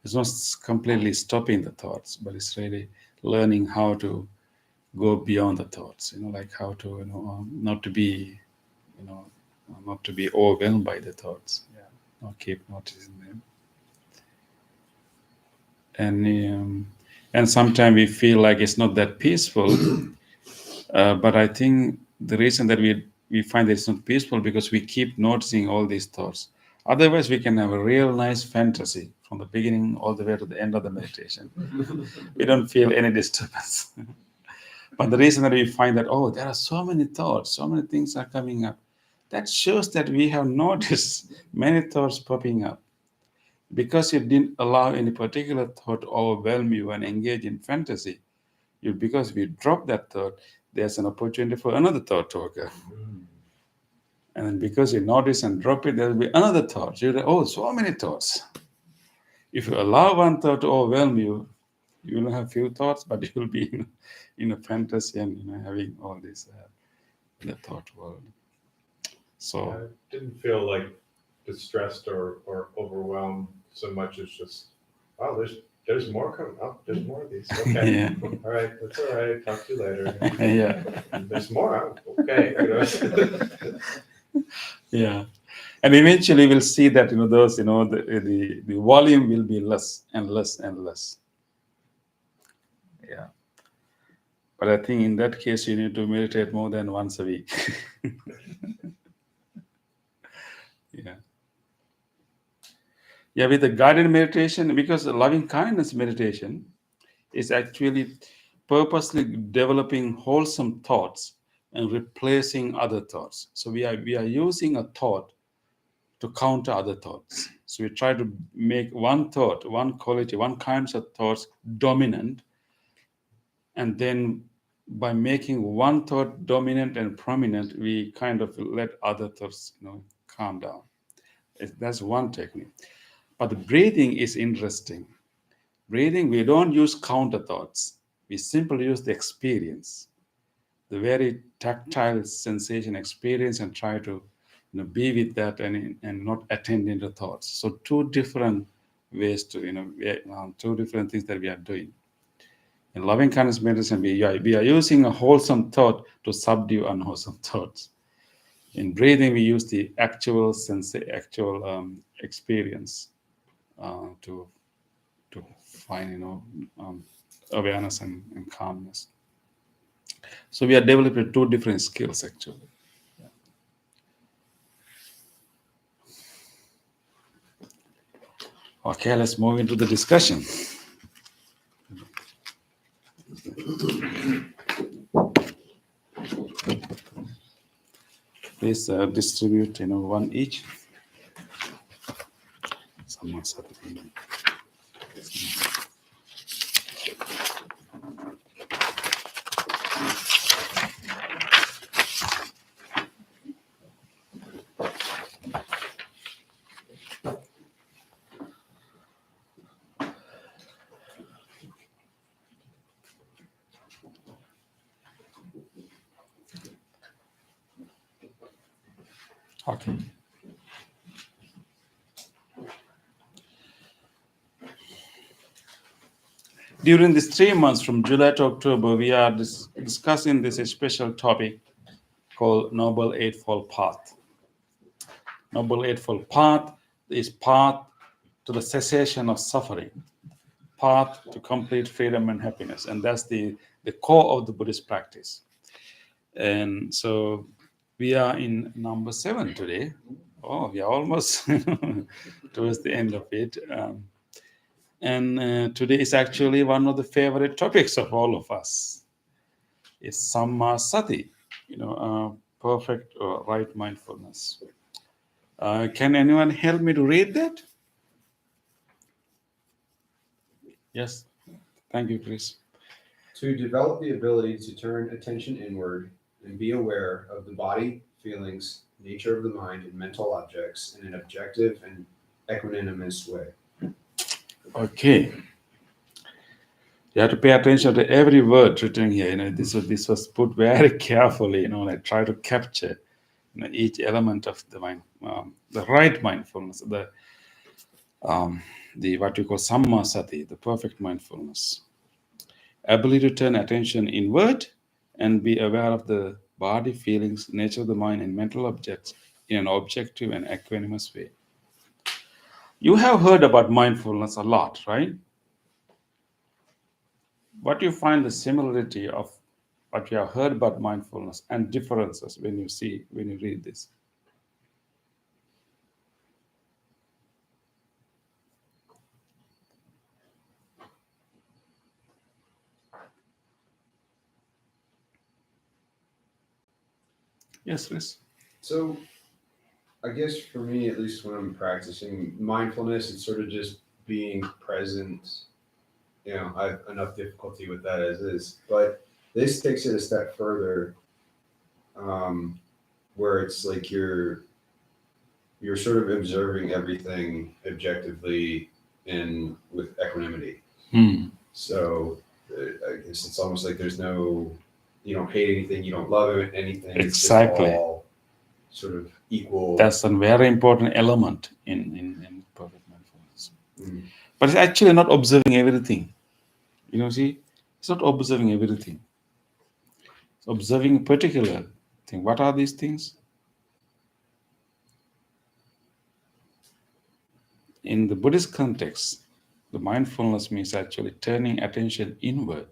It's not completely stopping the thoughts, but it's really learning how to go beyond the thoughts. Like how to not to be not to be overwhelmed by the thoughts. Yeah, not keep noticing them. And sometimes we feel like it's not that peaceful. But I think the reason that we find that it's not peaceful because we keep noticing all these thoughts. Otherwise, we can have a real nice fantasy from the beginning all the way to the end of the meditation. We don't feel any disturbance. But the reason that we find that, oh, there are so many thoughts, so many things are coming up, that shows that we have noticed many thoughts popping up. Because you didn't allow any particular thought to overwhelm you and engage in fantasy, because if you drop that thought, there's an opportunity for another thought to occur. And then because you notice and drop it, there will be another thought. You're like, oh, so many thoughts. If you allow one thought to overwhelm you, you will have few thoughts, but you will be in a fantasy and having all this in the thought world. So I didn't feel like distressed or overwhelmed so much as just, wow, there's more coming up. There's more of these. Okay. Yeah. All right. That's all right. Talk to you later. Yeah. There's more. Okay. Yeah. And eventually we'll see that those the volume will be less and less and less. Yeah. But I think in that case you need to meditate more than once a week. Yeah. Yeah, with the guided meditation, because the loving kindness meditation is actually purposely developing wholesome thoughts and replacing other thoughts. So we are using a thought to counter other thoughts. So we try to make one thought, one quality, one kinds of thoughts dominant, and then by making one thought dominant and prominent, we kind of let other thoughts calm down. That's one technique. But the breathing is interesting. Breathing, we don't use counter thoughts. We simply use the experience, the very tactile sensation experience, and try to be with that and not attending the thoughts. So two different ways to two different things that we are doing. In loving kindness meditation, we are using a wholesome thought to subdue unwholesome thoughts. In breathing, we use the actual experience to find awareness and calmness. So we are developing two different skills actually. Okay, let's move into the discussion. Please distribute one each. Someone's happening. Okay. During these 3 months from July to October, we are discussing this special topic called Noble Eightfold Path. Noble Eightfold Path is path to the cessation of suffering, path to complete freedom and happiness. And that's the core of the Buddhist practice. And so we are in number 7 today. Oh, we are almost towards the end of it. And today is actually one of the favorite topics of all of us. It's Samma Sati, perfect or right mindfulness. Can anyone help me to read that? Yes. Thank you, Chris. To develop the ability to turn attention inward and be aware of the body, feelings, nature of the mind, and mental objects in an objective and equanimous way. Okay. You have to pay attention to every word written here. This was put very carefully. Like try to capture each element of the mind, the right mindfulness, the what we call Samma Sati, the perfect mindfulness. Ability to turn attention inward and be aware of the body, feelings, nature of the mind, and mental objects in an objective and equanimous way. You have heard about mindfulness a lot, right? What do you find the similarity of what you have heard about mindfulness and differences when you read this? Yes, Chris. So, I guess for me, at least when I'm practicing mindfulness, it's sort of just being present. I have enough difficulty with that as is. But this takes it a step further, where it's like you're sort of observing everything objectively and with equanimity. So I guess it's almost like there's no, you don't hate anything, you don't love anything. Exactly. It's just all sort of equal. That's a very important element in perfect mindfulness. Mm. But it's actually not observing everything. See, it's not observing everything. It's observing a particular thing. What are these things? In the Buddhist context, the mindfulness means actually turning attention inward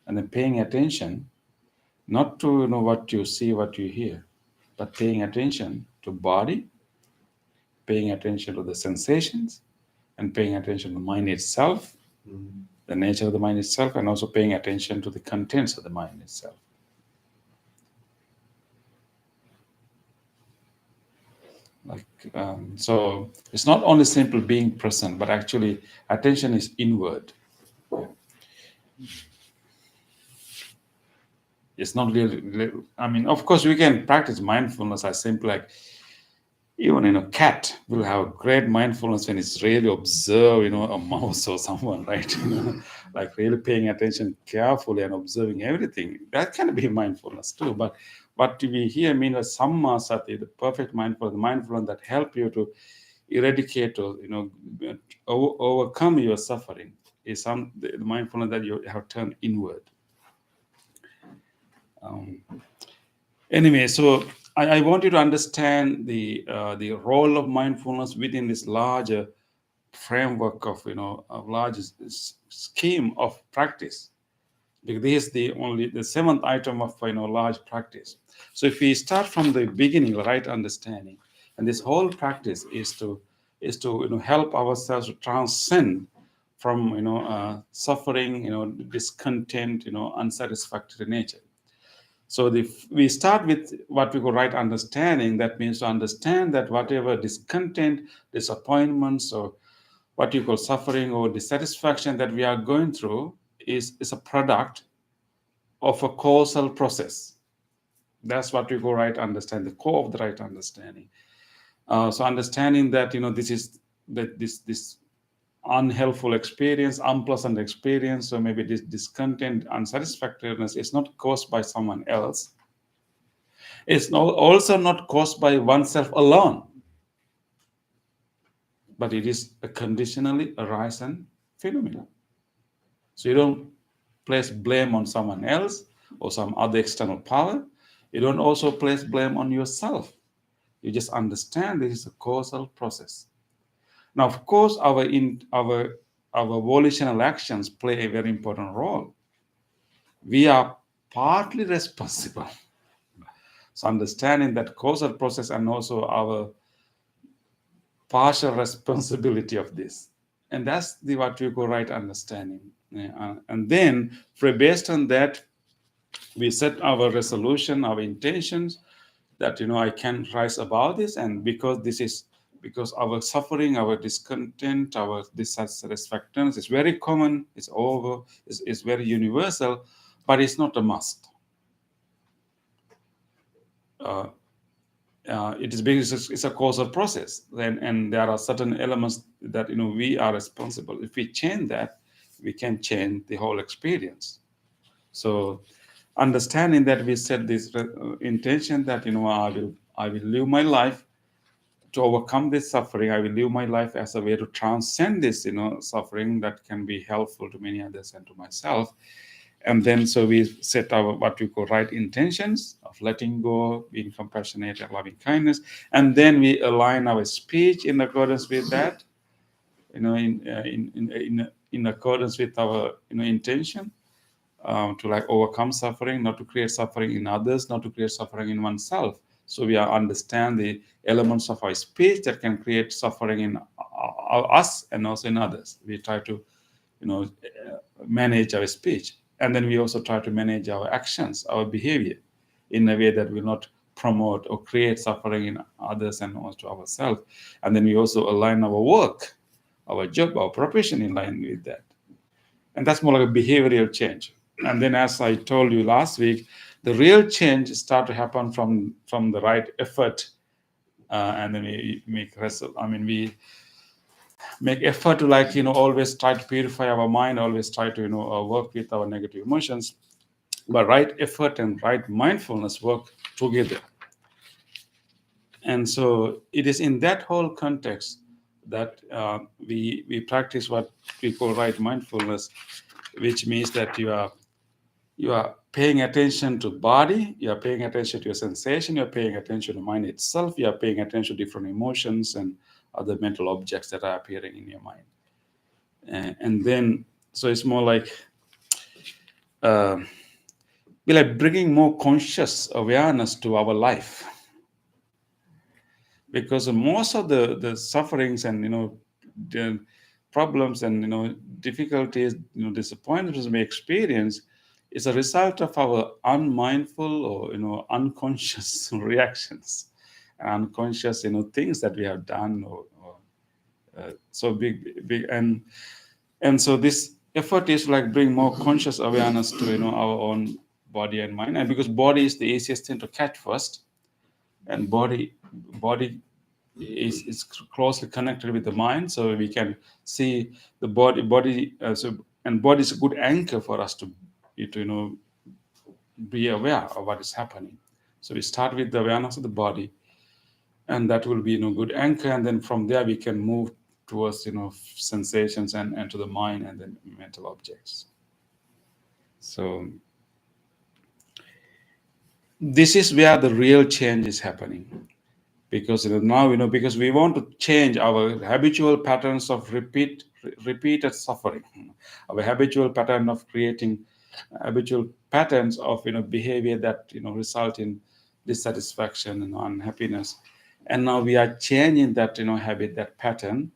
and then paying attention not to what you see, what you hear, but paying attention to body, paying attention to the sensations, and paying attention to the mind itself, the nature of the mind itself, and also paying attention to the contents of the mind itself. So it's not only simple being present, but actually attention is inward. It's not really, of course, we can practice mindfulness as simple like even a cat will have great mindfulness when it's really observe, a mouse or someone, right? Like really paying attention carefully and observing everything. That can be mindfulness too. But what we here mean as Samma Sati, the perfect mindfulness, the mindfulness that help you to eradicate or overcome your suffering is the mindfulness that you have turned inward. Anyway, so I want you to understand the role of mindfulness within this larger framework of a larger scheme of practice, because this is the seventh item of large practice. So if we start from the beginning, the right understanding, and this whole practice is to help ourselves to transcend from suffering, discontent, unsatisfactory nature. So we start with what we call right understanding. That means to understand that whatever discontent, disappointments, or what you call suffering or dissatisfaction that we are going through is a product of a causal process. That's what we call right understanding, the core of the right understanding. So understanding that this unhelpful experience, unpleasant experience, or maybe this discontent, unsatisfactoriness is not caused by someone else. It's also not caused by oneself alone, but it is a conditionally arising phenomenon. So you don't place blame on someone else or some other external power. You don't also place blame on yourself. You just understand this is a causal process. Now, of course, our volitional actions play a very important role. We are partly responsible. So understanding that causal process and also our partial responsibility of this. And that's the what we call right understanding. And then based on that, we set our resolution, our intentions, that I can rise above this, and because our suffering, our discontent, our dissatisfaction is very common, it's over, it's very universal, but it's not a must. It is because it's a causal process, and there are certain elements that we are responsible. If we change that, we can change the whole experience. So understanding that, we set this intention that I will live my life to overcome this suffering. I will live my life as a way to transcend this suffering that can be helpful to many others and to myself. And then so we set our what we call right intentions of letting go, being compassionate and loving kindness, and then we align our speech in accordance with that, in accordance with our intention, to like overcome suffering, not to create suffering in others, not to create suffering in oneself. So we understand the elements of our speech that can create suffering in us and also in others. We try to manage our speech. And then we also try to manage our actions, our behavior, in a way that will not promote or create suffering in others and also ourselves. And then we also align our work, our job, our profession in line with that. And that's more like a behavioral change. And then, as I told you last week, the real change start to happen from the right effort. And then we make we make effort to always try to purify our mind, always try to work with our negative emotions. But right effort and right mindfulness work together. And so it is in that whole context that we practice what we call right mindfulness, which means that you are paying attention to body, you are paying attention to your sensation, you are paying attention to mind itself, you are paying attention to different emotions and other mental objects that are appearing in your mind. And then, so it's more like we're like bringing more conscious awareness to our life. Because most of the sufferings and the problems and difficulties, disappointments we experience is a result of our unmindful or unconscious reactions, unconscious things that we have done or so big and so this effort is like bring more conscious awareness to our own body and mind. And because body is the easiest thing to catch first, and body is closely connected with the mind, so we can see the body and body is a good anchor for us to be aware of what is happening. So we start with the awareness of the body, and that will be good anchor, and then from there we can move towards sensations and to the mind and then mental objects. So this is where the real change is happening. Because now because we want to change our habitual patterns of repeated suffering, our habitual pattern of creating habitual patterns of behavior that result in dissatisfaction and unhappiness. And now we are changing that habit, that pattern.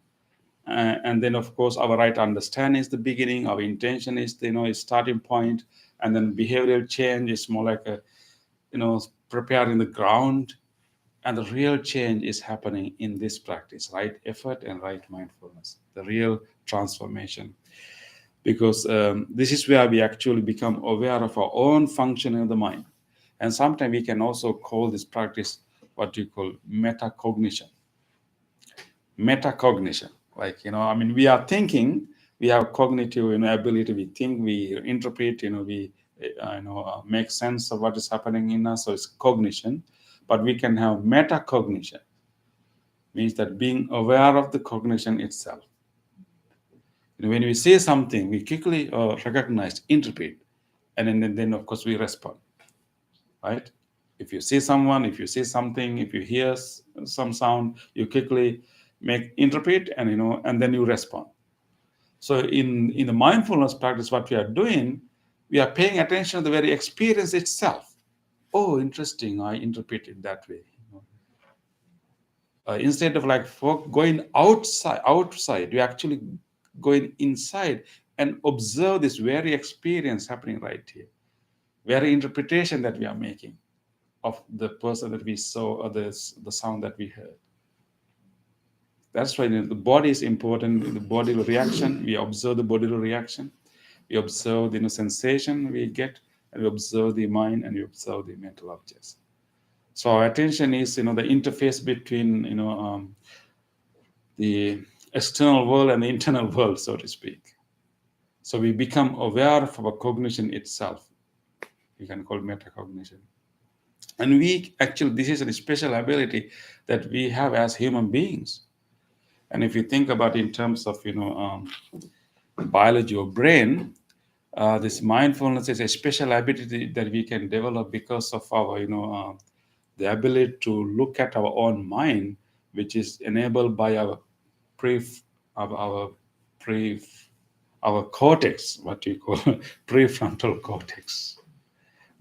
And then of course our right understanding is the beginning, our intention is a starting point, and then behavioral change is more like a preparing the ground. And the real change is happening in this practice, right effort and right mindfulness, the real transformation. Because this is where we actually become aware of our own functioning of the mind. And sometimes we can also call this practice what you call metacognition. Metacognition, like we are thinking, we have cognitive ability, we think, we interpret, we make sense of what is happening in us, so it's cognition. But we can have metacognition, means that being aware of the cognition itself. When we say something, we quickly recognize, interpret, and then of course we respond, right? If you see someone, if you see something, if you hear some sound, you quickly interpret and then you respond. So in the mindfulness practice, what we are doing, we are paying attention to the very experience itself. Oh, interesting, I interpret it that way. Instead of like going outside, you actually going inside and observe this very experience happening right here, very interpretation that we are making of the person that we saw or the sound that we heard. That's why the body is important. The bodily reaction, we observe the bodily reaction, we observe the sensation we get, and we observe the mind, and we observe the mental objects. So our attention is the interface between the external world and the internal world, so to speak. So we become aware of our cognition itself. We can call it metacognition. And we actually, this is a special ability that we have as human beings. And if you think about in terms of biology or brain, this mindfulness is a special ability that we can develop because of our the ability to look at our own mind, which is enabled by our cortex, what you call prefrontal cortex,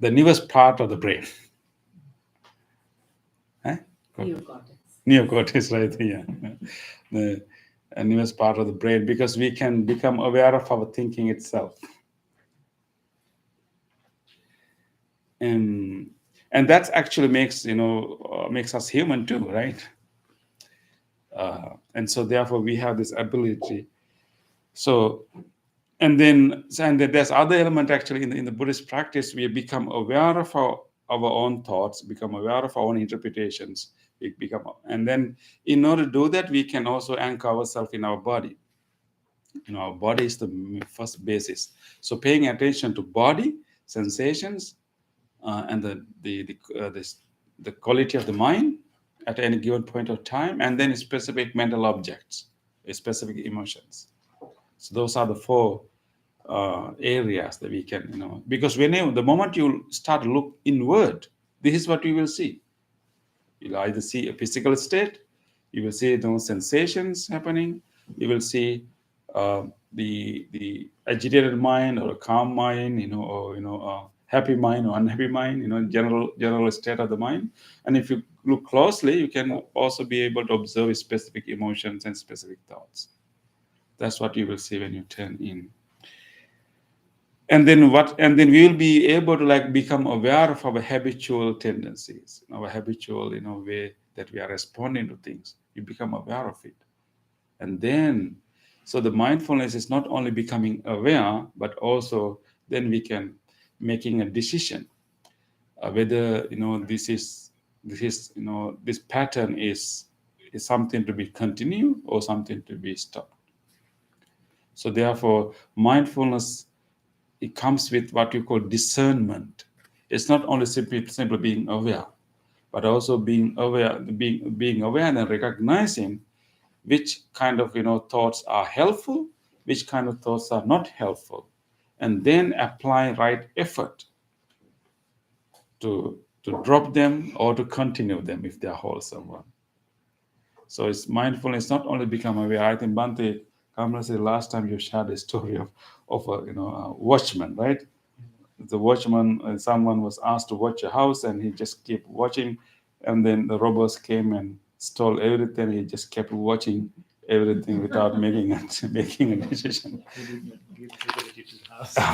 the newest part of the brain. Neocortex, right? Yeah, the newest part of the brain, because we can become aware of our thinking itself, and that actually makes us human too, right? And so therefore we have this ability. So and then there's other element actually in the Buddhist practice. We become aware of our own thoughts, become aware of our own interpretations. And then in order to do that, we can also anchor ourselves in our body. Our body is the first basis. So paying attention to body, sensations, and the quality of the mind at any given point of time, and then specific mental objects, specific emotions. So those are the four areas that we can, because the moment you start to look inward, this is what you will see. You'll either see a physical state, you will see those sensations happening, you will see the agitated mind or a calm mind, or happy mind or unhappy mind, general state of the mind. And if you look closely, you can also be able to observe specific emotions and specific thoughts. That's what you will see when you turn in. And then we will be able to become aware of our habitual tendencies, our habitual way that we are responding to things. You become aware of it. And then, so the mindfulness is not only becoming aware, but also then we can making a decision whether this pattern is something to be continued or something to be stopped. So therefore, mindfulness, it comes with what you call discernment. It's not only simply being aware, but also being aware and recognizing which kind of thoughts are helpful, which kind of thoughts are not helpful, and then apply right effort to drop them or to continue them if they are wholesome one. So it's mindfulness not only become aware. I think Bhante Kamala said last time you shared a story of a watchman, right? The watchman, someone was asked to watch a house, and he just kept watching, and then the robbers came and stole everything. He just kept watching everything without making a decision.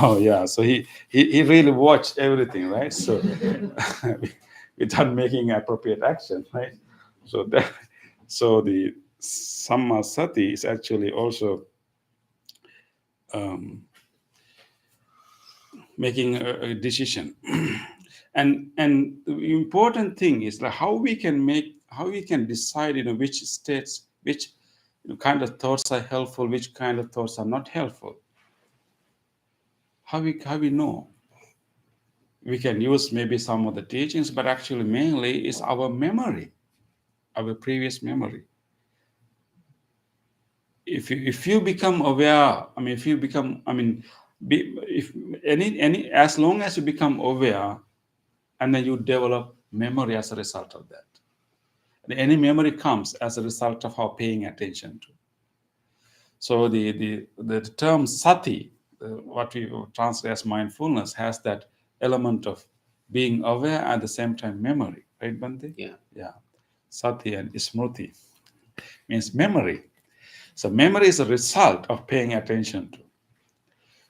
Oh yeah, so he really watched everything, right? So without making appropriate action, right? So the Samma Sati is actually also making a decision. and the important thing is how we can decide which states, which kind of thoughts are helpful, which kind of thoughts are not helpful. How we know? We can use maybe some of the teachings, but actually mainly is our memory, our previous memory. If you become aware, as long as you become aware, and then you develop memory as a result of that. And any memory comes as a result of how paying attention to. So the term sati what we translate as mindfulness has that element of being aware at the same time memory, right, Bante? Yeah. Sati and Smriti means memory. So memory is a result of paying attention to.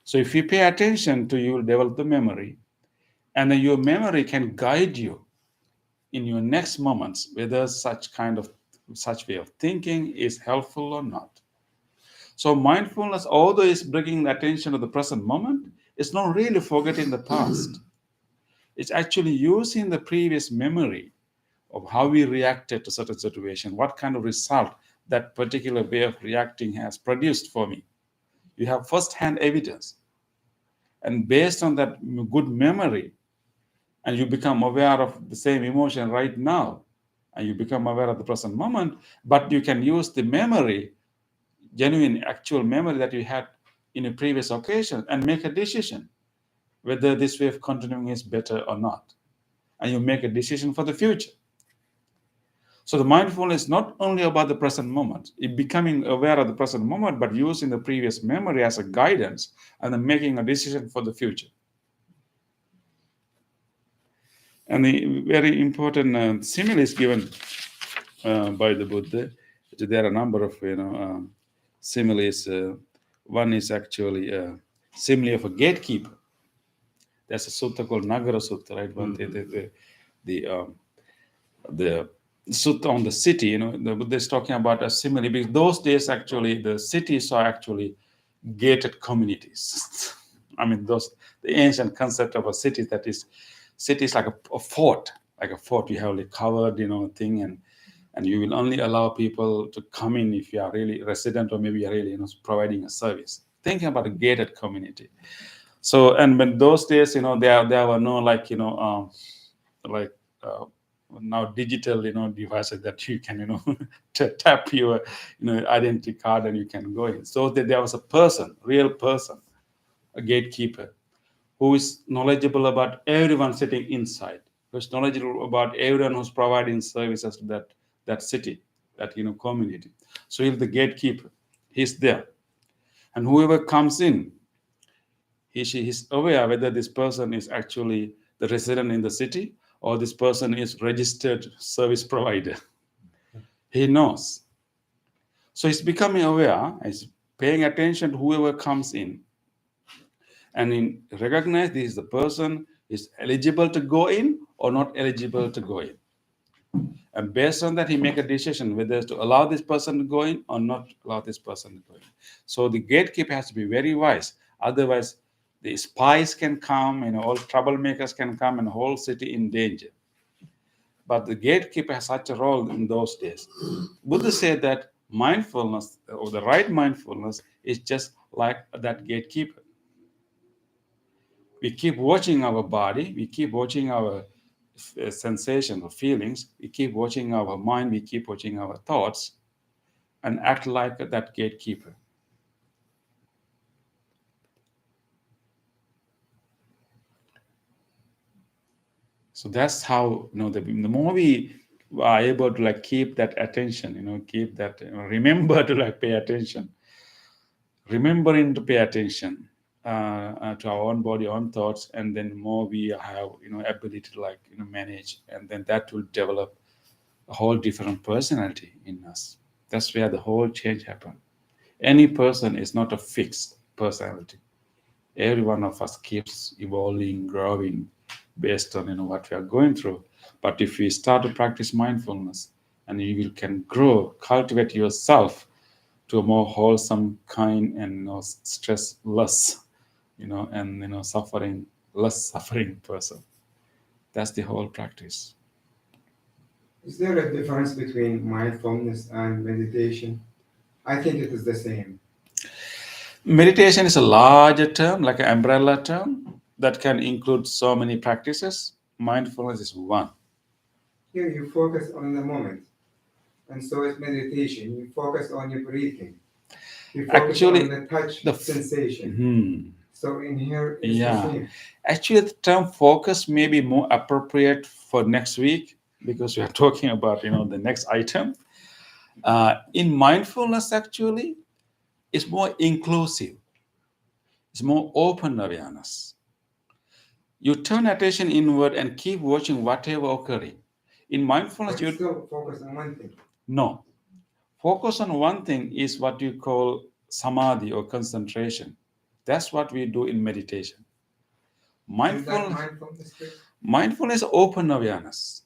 So if you pay attention to, you will develop the memory, and then your memory can guide you in your next moments whether such way of thinking is helpful or not. So mindfulness, although it's bringing attention to the present moment, it's not really forgetting the past. It's actually using the previous memory of how we reacted to certain situation, what kind of result that particular way of reacting has produced for me. You have first-hand evidence. And based on that good memory, and you become aware of the same emotion right now, and you become aware of the present moment, but you can use the memory, genuine actual memory that you had in a previous occasion, and make a decision whether this way of continuing is better or not. And you make a decision for the future. So the mindfulness is not only about the present moment, it becoming aware of the present moment, but using the previous memory as a guidance and then making a decision for the future. And the very important simile is given by the Buddha. There are a number of similes. One is actually a simile of a gatekeeper. There's a sutta called Nagara Sutta, right? The sutta on the city. The Buddha is talking about a simile because those days actually the cities are actually gated communities. I mean, the ancient concept of a city is like a fort. Like a fort, you have a covered, thing, and you will only allow people to come in if you are really resident or maybe you are really, providing a service. Thinking about a gated community. So, and when those days, there were no now digital, devices that you can, tap your, identity card and you can go in. So there was a person, real person, a gatekeeper, who is knowledgeable about everyone sitting inside, who's knowledgeable about everyone who's providing services to that city, that community. So he's the gatekeeper. He's there, and whoever comes in, he's aware whether this person is actually the resident in the city or this person is registered service provider. He knows. So he's becoming aware. He's paying attention to whoever comes in. And in recognize this is the person is eligible to go in or not eligible to go in. And based on that, he make a decision whether to allow this person to go in or not allow this person to go in. So the gatekeeper has to be very wise. Otherwise, the spies can come, all troublemakers can come and the whole city in danger. But the gatekeeper has such a role in those days. Buddha said that mindfulness, or the right mindfulness, is just like that gatekeeper. We keep watching our body, we keep watching our sensations or feelings, we keep watching our mind, we keep watching our thoughts, and act like that gatekeeper. So that's how, the more we are able to keep that attention, keep that, remember to pay attention, remembering to pay attention to our own body, own thoughts, and then more we have, ability to manage, and then that will develop a whole different personality in us. That's where the whole change happens. Any person is not a fixed personality. Every one of us keeps evolving, growing based on what we are going through. But if we start to practice mindfulness, and you can grow, cultivate yourself to a more wholesome, kind, and stress less, and suffering less suffering person. That's the whole practice. Is there a difference between mindfulness and meditation? I think it is the same. Meditation is a larger term, like an umbrella term, that can include so many practices. Mindfulness is one. Here you focus on the moment, and so is meditation. You focus on your breathing. You focus on the touch sensation. So in here, it's the same. Actually, the term focus may be more appropriate for next week because we are talking about, the next item. In mindfulness, actually, it's more inclusive. It's more open awareness. You turn attention inward and keep watching whatever occurring. In mindfulness, But you still focus on one thing. no. Focus on one thing is what you call samadhi or concentration. That's what we do in meditation. Is that mindfulness? Mindfulness is open awareness.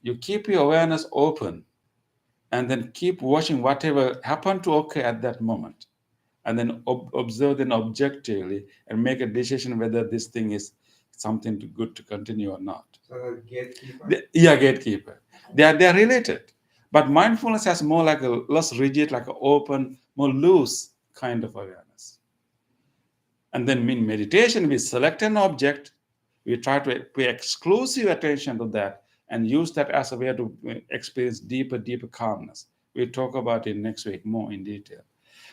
You keep your awareness open and then keep watching whatever happened to occur at that moment. And then observe them objectively and make a decision whether this thing is something good to continue or not. So the gatekeeper? Gatekeeper. They are related. But mindfulness has more like a less rigid, like an open, more loose kind of awareness. And then in meditation, we select an object, we try to pay exclusive attention to that and use that as a way to experience deeper calmness. We'll talk about it next week more in detail.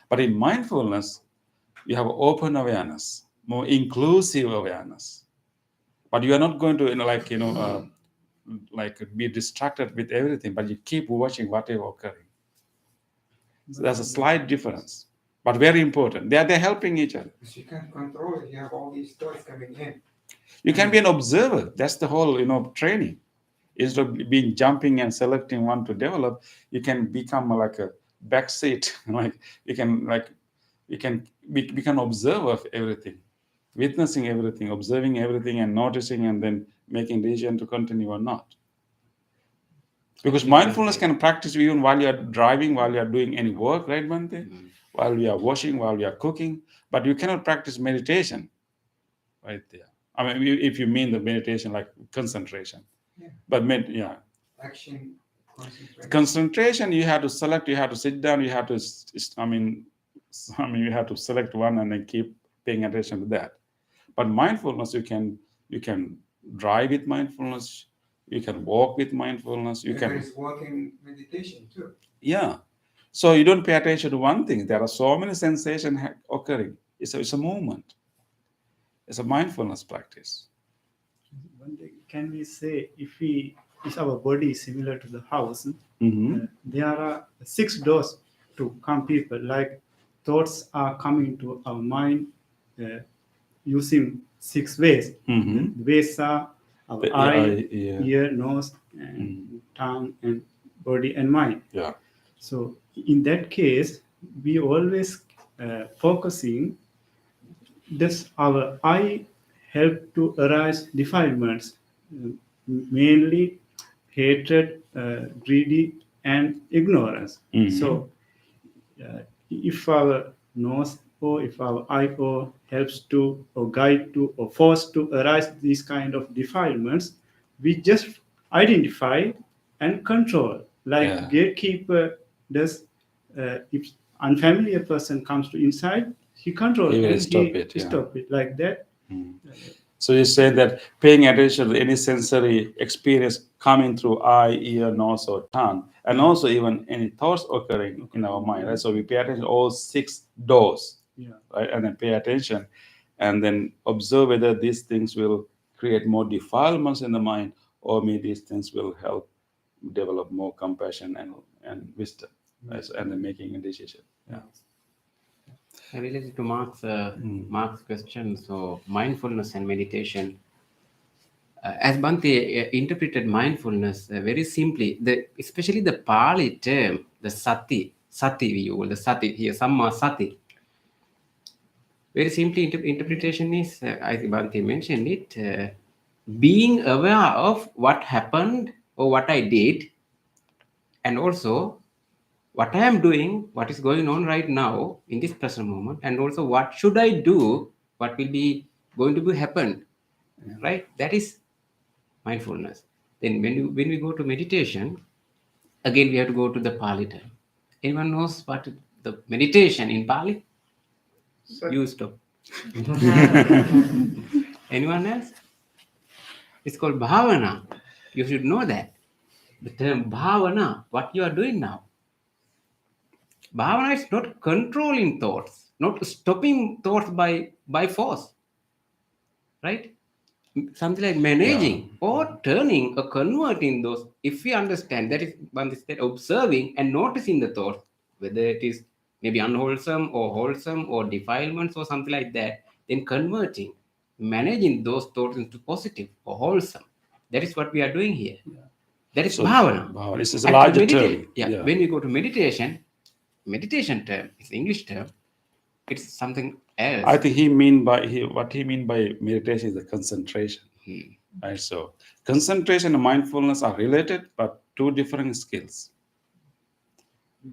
But in mindfulness, you have open awareness, more inclusive awareness. But you are not going to, be distracted with everything, but you keep watching whatever occurring. So there's a slight difference, but very important. They're helping each other. Because you can't control it. You have all these thoughts coming in. You can be an observer. That's the whole, training. Instead of being jumping and selecting one to develop, you can become like a backseat. You can become observer of everything, witnessing everything, observing everything, and noticing, and then making decision to continue or not. Because mindfulness can practice even while you are driving, while you are doing any work, right, Bhante? Mm-hmm. While you are washing, while you are cooking, but you cannot practice meditation right there. I mean, if you mean the meditation like concentration, but action, concentration, you have to select, you have to sit down, you have to, you have to select one and then keep paying attention to that. But mindfulness, you can drive with mindfulness. You can walk with mindfulness. There is walking meditation too. Yeah. So you don't pay attention to one thing. There are so many sensations occurring. It's a movement. It's a mindfulness practice. Can we say if our body is similar to the house, there are 6 doors to come people. Like thoughts are coming to our mind using 6 ways. The ways are our eye, ear, nose, and tongue, and body and mind. Yeah. So in that case, we always focusing. Does our eye help to arise defilements, mainly hatred, greedy, and ignorance? So if our nose or if our eye or helps to or guide to or force to arise these kind of defilements, we just identify and control, like gatekeeper does. If unfamiliar person comes to inside, he controls and stop it like that. So you say that paying attention to any sensory experience coming through eye, ear, nose, or tongue, and also even any thoughts occurring in our mind, right? So we pay attention to all 6 doors, right? And then pay attention, and then observe whether these things will create more defilements in the mind, or maybe these things will help develop more compassion and wisdom, right? So, and then making a decision. Yeah. Related to Mark's question, so mindfulness and meditation, as Bhante interpreted mindfulness very simply, especially the Pali term, the sati we use, the sati here, samma sati. Very simply, interpretation is, I think Bhante mentioned it, being aware of what happened or what I did, and also what I am doing, what is going on right now in this present moment, and also what should I do, what will be going to be happen, right? That is mindfulness. Then when we go to meditation, again we have to go to the Pali term. Anyone knows what the meditation in Pali? You stop. Anyone else? It's called bhavana. You should know that. The term bhavana, what you are doing now. Bhavana is not controlling thoughts, not stopping thoughts by force, right? Something like managing or turning or converting those. If we understand, that is one is that observing and noticing the thoughts, whether it is maybe unwholesome or wholesome or defilements or something like that, then converting, managing those thoughts into positive or wholesome. That is what we are doing here. That is So bhavana. this is a Actually, larger term. yeah, when we go to meditation, meditation term is English term. It's something else. I think what he mean by meditation is the concentration. Right. So concentration and mindfulness are related, but two different skills.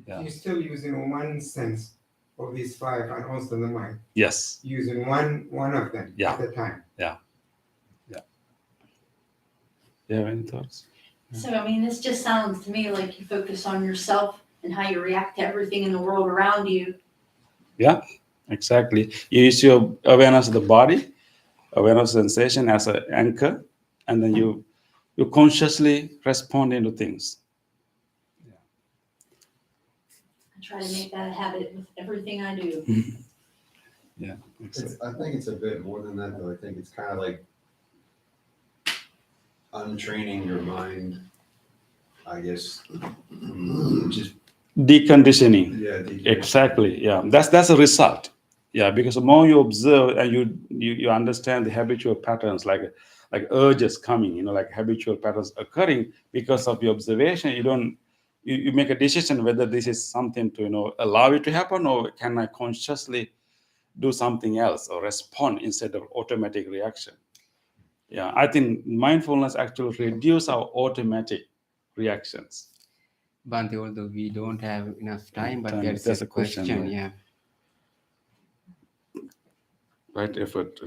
Yeah. You're still using one sense of these five and also the mind. Yes. Using one of them Yeah. at a time. Yeah. Yeah. You have any thoughts? So, I mean, this just sounds to me like you focus on yourself and how you react to everything in the world around you. Yeah, exactly. You use your awareness of the body, awareness of sensation as an anchor, and then you consciously respond into things. I try to make that a habit with everything I do. Yeah, exactly. I think it's a bit more than that, though. I think it's kind of like untraining your mind, I guess, just Deconditioning. yeah, Exactly. Yeah, that's a result. Yeah, because the more you observe and you understand the habitual patterns, like urges coming, like habitual patterns occurring because of your observation, you make a decision whether this is something to allow it to happen, or can I consciously do something else or respond instead of automatic reaction. Yeah, I think mindfulness actually reduce our automatic reactions. Bhante, although we don't have enough time, but That's a a question, right? yeah. Right effort.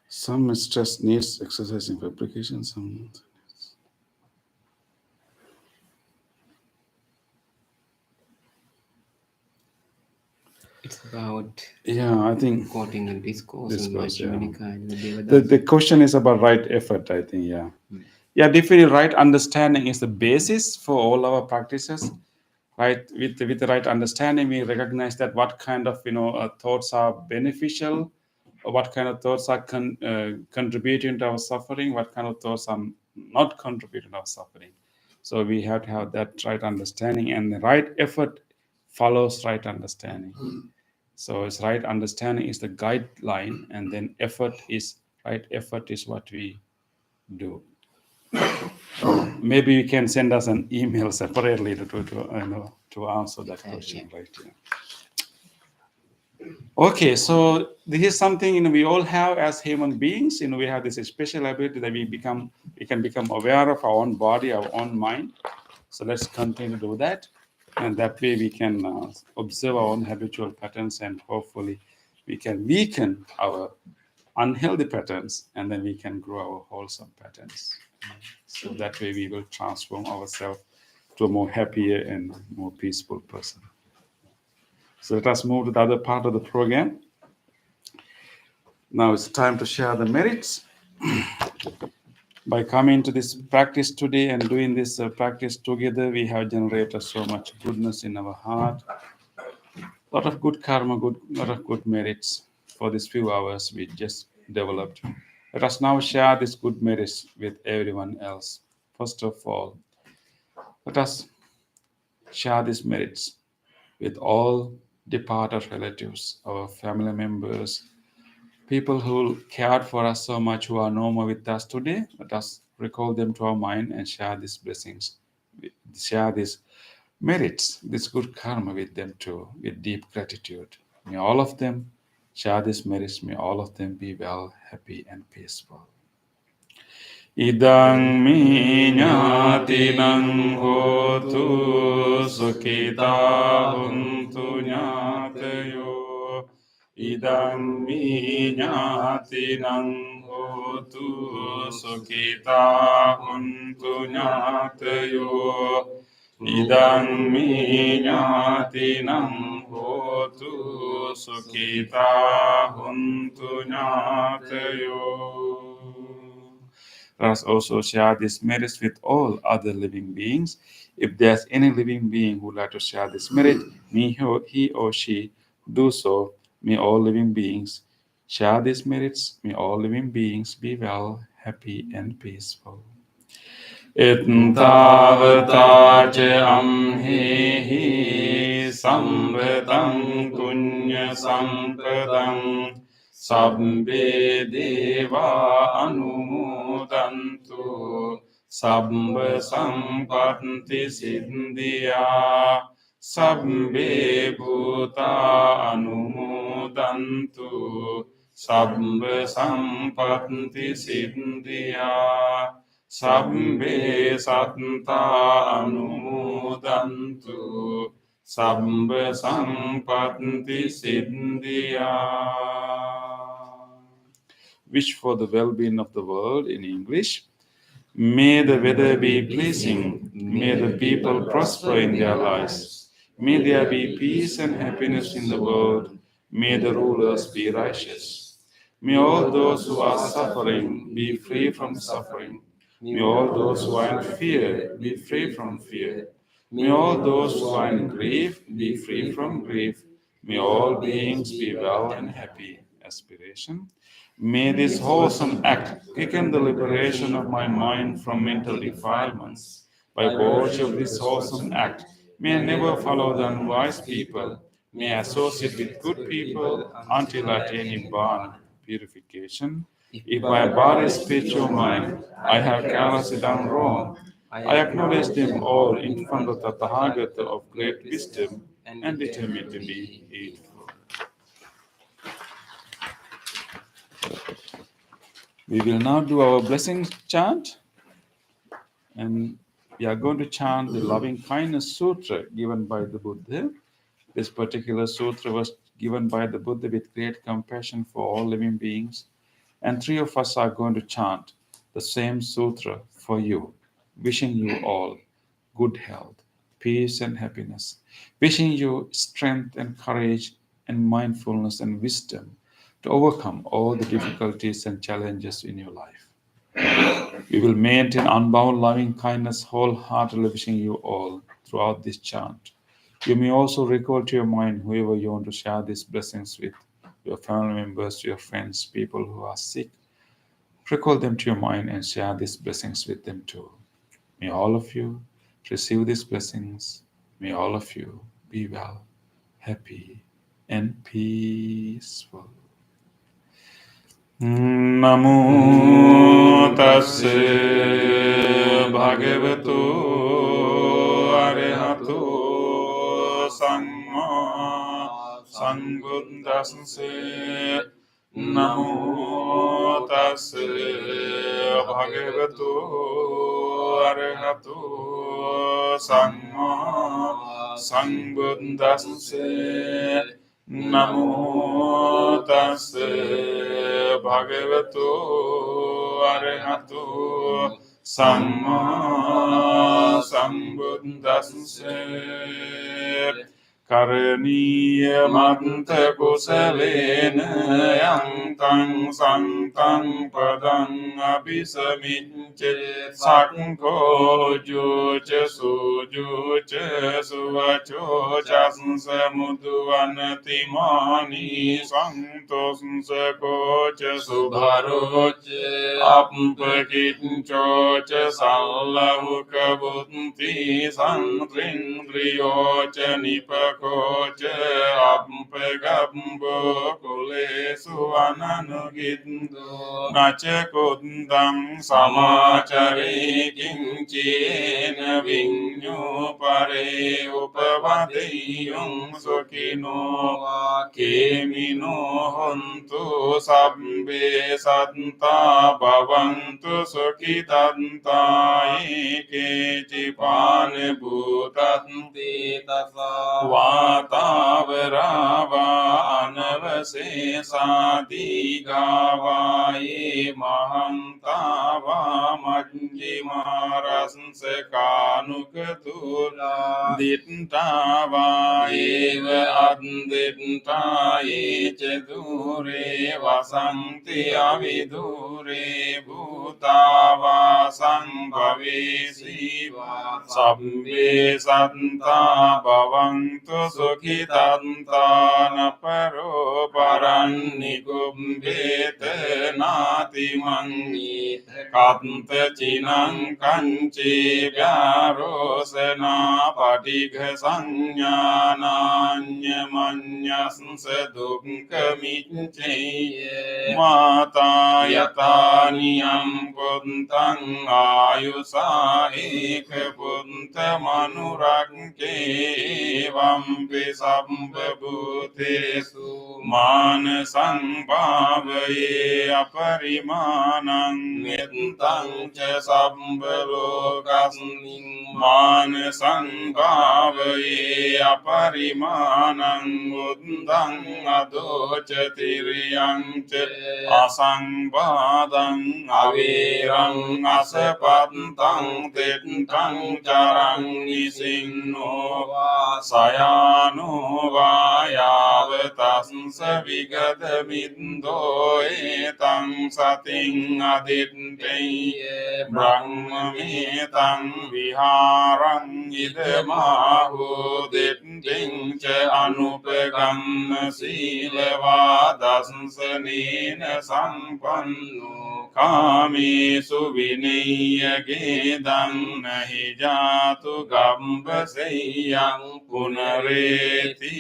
Some stress needs exercising for application, some. It's about I think quoting a discourse in yeah. The question is about right effort, I think. Yeah, definitely right understanding is the basis for all our practices. Right, with the right understanding, we recognize that what kind of thoughts are beneficial, or what kind of thoughts are contributing to our suffering, what kind of thoughts are not contributing to our suffering. So we have to have that right understanding, and the right effort follows right understanding. So it's right understanding is the guideline, and then effort is what we do. Maybe you can send us an email separately to answer that question, right? Yeah. Okay, so this is something we all have as human beings. We have this special ability that we can become aware of our own body, our own mind. So let's continue to do that, and that way we can observe our own habitual patterns, and hopefully we can weaken our unhealthy patterns, and then we can grow our wholesome patterns. So that way we will transform ourselves to a more happier and more peaceful person. So let us move to the other part of the program. Now it's time to share the merits. By coming to this practice today and doing this practice together, we have generated so much goodness in our heart. A lot of good karma, lot of good merits for these few hours we just developed. Let us now share these good merits with everyone else. First of all, let us share these merits with all departed relatives, our family members, people who cared for us so much who are no more with us today. Let us recall them to our mind and share these blessings, share these merits, this good karma with them too, with deep gratitude. May all of them share these merits. May all of them be well, happy, and peaceful. Idang mi ñātinang hotu sukhita huntu ñātayo. Idang mi ñātinang hotu sukhita huntu ñātayo. Idang mi ñātinang hotu sukhita huntu ñātayo. Let us also share this merits with all other living beings. If there's any living being who would like to share this merit, may he or she do so. May all living beings Share these merits. May all living beings be well, happy, and peaceful. Ittavata ca amhehi samvetam punya sampadam sabbe deva anumodantu sabba sampatti siddhya sabbe bhuta anumodantu sabba sampatti siddhya Sabbe satta anumodantu sabba sampatti siddhya. Wish for the well-being of the world in English. May the weather be pleasing. May the people prosper in their lives. May there be peace and happiness in the world. May the rulers be righteous. May all those who are suffering be free from suffering. May all those who are in fear be free from fear. May all those who are in grief be free from grief. May all beings be well and happy. Aspiration. May this wholesome act quicken the liberation of my mind from mental defilements. By virtue of this wholesome act, may I never follow the unwise people. May I associate with good people until I attain Nibbana, purification. If by body, speech, or mind I have carelessly done wrong, I acknowledge them all in front of the Tathagata of great wisdom and determine to be eightfold. We will now do our blessing chant, and we are going to chant the Loving Kindness Sutra given by the Buddha. This particular sutra was given by the Buddha with great compassion for all living beings, and three of us are going to chant the same sutra for you, wishing you all good health, peace, and happiness, wishing you strength and courage and mindfulness and wisdom to overcome all the difficulties and challenges in your life. We will maintain unbound loving kindness, wholeheartedly wishing you all throughout this chant. You may also recall to your mind whoever you want to share these blessings with, your family members, your friends, people who are sick. Recall them to your mind and share these blessings with them too. May all of you receive these blessings. May all of you be well, happy, and peaceful. Namo tassa bhagavato arahato samma sambuddhassa. Namo tassa bhagavato arahato samma sambuddhassa. Namo tassa bhagavato arahato samma sambuddhassa. Karaniya manta kusalena yantang santang padang abhisamicce sakko juce sujuce suvaco casansa muduvanati mani santos sakoce subharoce ampakincoce sallavuka bunti santrindriyoce nipakoce ampegambo kulesu ananugindo nace kundam samacari kincina vinyu pare upavadeyum sokino kemino hontu sabbe satta bhavantu sukhitantai kecipane bhutanti tasa vatavara anavase sadhigavaye mahanta Tava Majjima Rasansekhanukatula Dittava Eva Addittaye Chedure Vasanti Avidure Bhutava Sambhavesi Sabbe Santa Bhavantu Sukhitantana Paro Parannikumbete Nati Mangi Kanta Chinang Kanchi Vyarosena Patigha Sanyana Manyas Sadukamiche Mata Yataniyam Puntang Ayusa Eka Punta Manurakke Vampi Sambhabhutesu Manasang Bhavaye Aparimanang Nitang Cha Sambhalokasning Manasang Bhavaye Aparimanang Uddang Adocha Tiryang Cha Asang Badang Avirang Asapantang Titang Charang Nisingno Sayano Vayavatasang Savigadamindo Etang Sating Aditpeye Brahmametang Viharang Idamahu Ditting Cha Anupegang Silevadasang Sanina Sampanno Kami Suviniya Gedang Nahi Jatu Gamba Seyang Punareti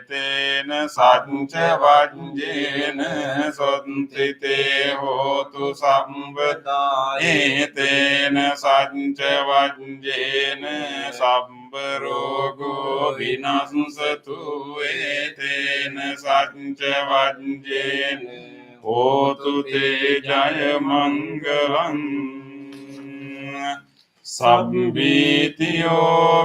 Tena Satcha Vajjena Santite Hotu Sambhada Etena Satcha Vajjena Sambharogo Vinassatu Etena Satcha Vajjena Hotu Te Jaya Mangalam Sabbitiyo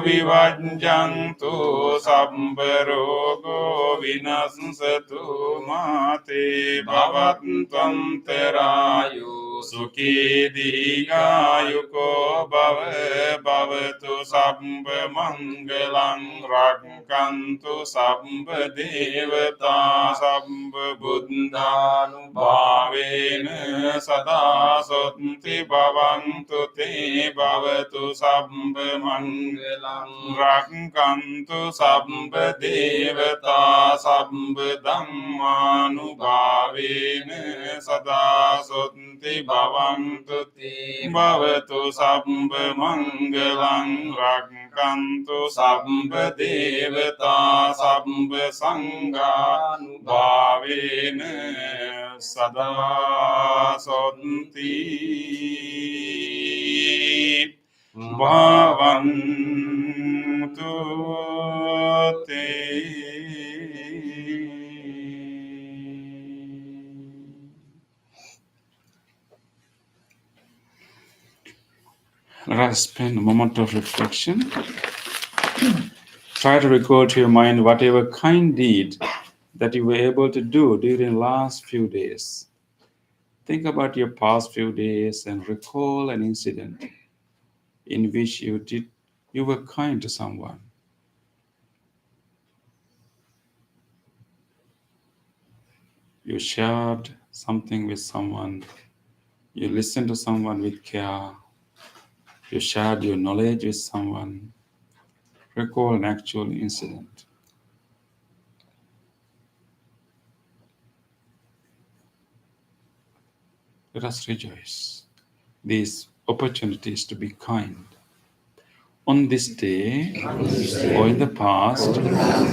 vivajjantu sabbarogo vinassatu mate bhavattam terayu sukhi digayuko bhavatu sabba mangalang rakkantu sabba devata sabba buddhanubhavena sada sotthi bhavantu te bhavatu sabba mangalang rakkantu sabba devata sabba dhammanubhavena sada sotthi bhavantu te bhavatu sabba mangalang rakkantu sabba devata sabba sanghanubhavena sada sotthi Bhavantu te. Let us spend a moment of reflection. Try to recall to your mind whatever kind deed that you were able to do during the last few days. Think about your past few days and recall an incident in which you were kind to someone. You shared something with someone. You listened to someone with care. You shared your knowledge with someone. Recall an actual incident. Let us rejoice these opportunities to be kind. On this day or in the past,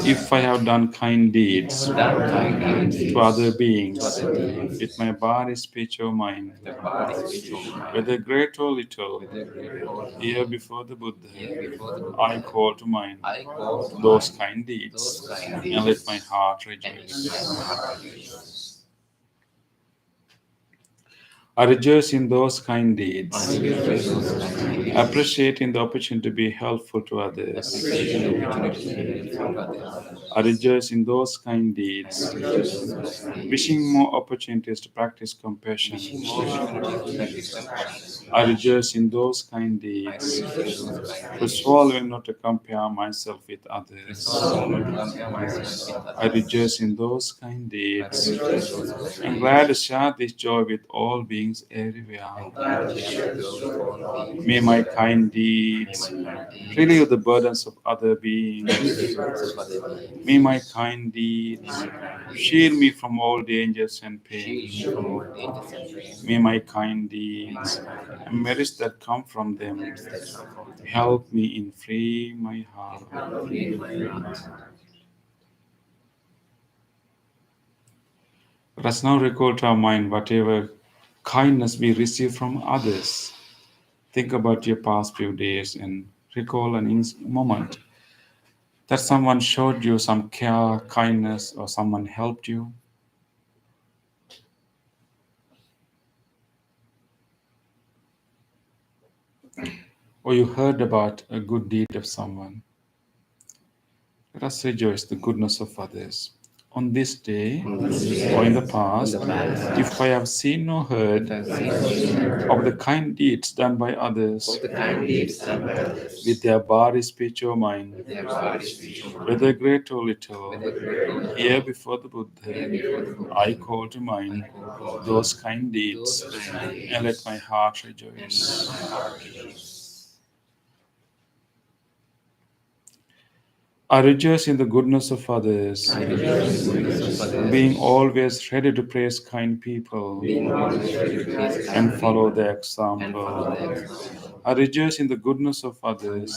if I have done kind deeds to other beings with my body, speech, or mind, whether great or little, here before the Buddha, I call to mind those kind deeds and let my heart rejoice. I rejoice in those kind deeds. I rejoice in those kind deeds. Appreciating the opportunity to be helpful to others. Appreciating the opportunity to be helpful to others. I rejoice in those kind deeds. I rejoice in those kind deeds. Wishing more opportunities to practice compassion. Wishing more opportunities to practice compassion. I rejoice in those kind I deeds. rejoice in those kind deeds. Resolving not to compare myself with others. Resolving not to compare myself with others. I rejoice in those kind I deeds. rejoice in those kind I'm deeds. glad to share this joy with all beings everywhere. I'm glad to share this with all beings. May my kind May deeds my kind deeds relieve the burdens of other beings. relieve the burdens of other beings. May my kind deeds shield me from all dangers and pain. Shield me from all dangers and pain. May my kind deeds and merits that come from them help me in freeing my heart. Free my heart. Let us now recall to our mind whatever kindness we receive from others. Think about your past few days and recall an moment that someone showed you some care, kindness, or someone helped you. Or you heard about a good deed of someone. Let us rejoice the goodness of others. On this day or in the past, if I have seen or heard of the kind deeds done by others The kind deeds done by others. with their body, speech, or mind, Their body, speech, or mind. whether great or little, Whether great or little. here before the Buddha, Before the Buddha. I call to mind those kind deeds Those kind deeds. and let my heart rejoice. I rejoice in the goodness of others, I rejoice in the goodness of others. being always ready to praise kind people Being always ready to praise kind and follow people their and follow example. their example. I rejoice in the goodness of others,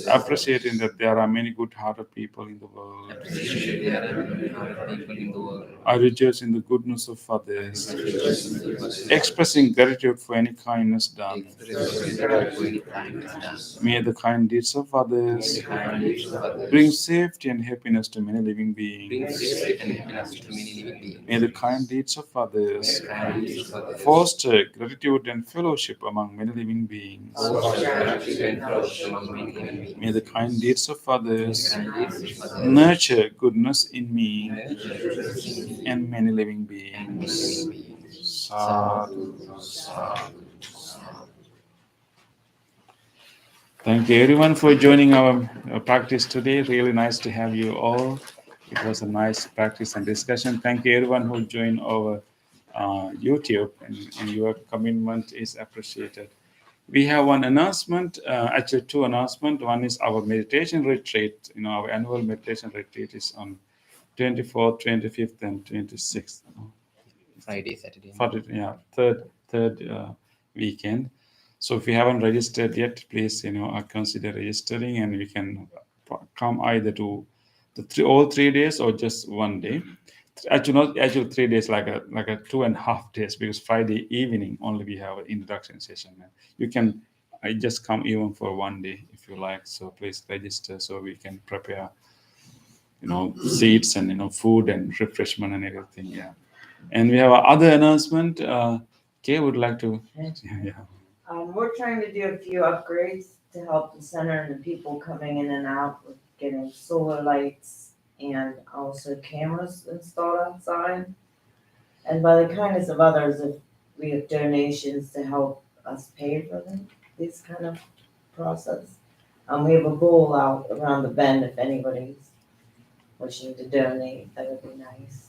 appreciating that there are many good-hearted people in the world. Appreciate there are many good people in the world. I rejoice in the goodness of others, Rejoice in the goodness of expressing gratitude for any kindness done. others. For any kindness done. May the kind deeds of others The kind deeds of others. bring safety and happiness to many living Bring beings. safety and happiness to many living beings. May the kind deeds of others The kind deeds of others. foster gratitude and fellowship among many living beings. Foster gratitude and fellowship among many living beings. May the kind deeds of others Kind deeds of others. nurture goodness in me Nurture and many living and beings. many living beings. Sadhu, sadhu, sadhu. Thank you everyone for joining our practice today. Really nice to have you all. It was a nice practice and discussion. Thank you everyone who joined our YouTube, and your commitment is appreciated. We have one announcement, actually two announcements. One is our meditation retreat. Our annual meditation retreat is on 24th, 25th, and 26th. Friday, Saturday. Third weekend. So if you haven't registered yet, please consider registering, and we can come either to all 3 days or just one day. Actually 3 days, like a 2.5 days, because Friday evening only we have an introduction session. You can just come even for one day if you like. So please register so we can prepare seats and food and refreshment and everything. Yeah. And we have another announcement. Kay would like to. Yeah. We're trying to do a few upgrades to help the center and the people coming in and out with getting solar lights and also cameras installed outside. And by the kindness of others, if we have donations to help us pay for this kind of process. We have a bowl out around the bend if anybody's wishing to donate, that would be nice.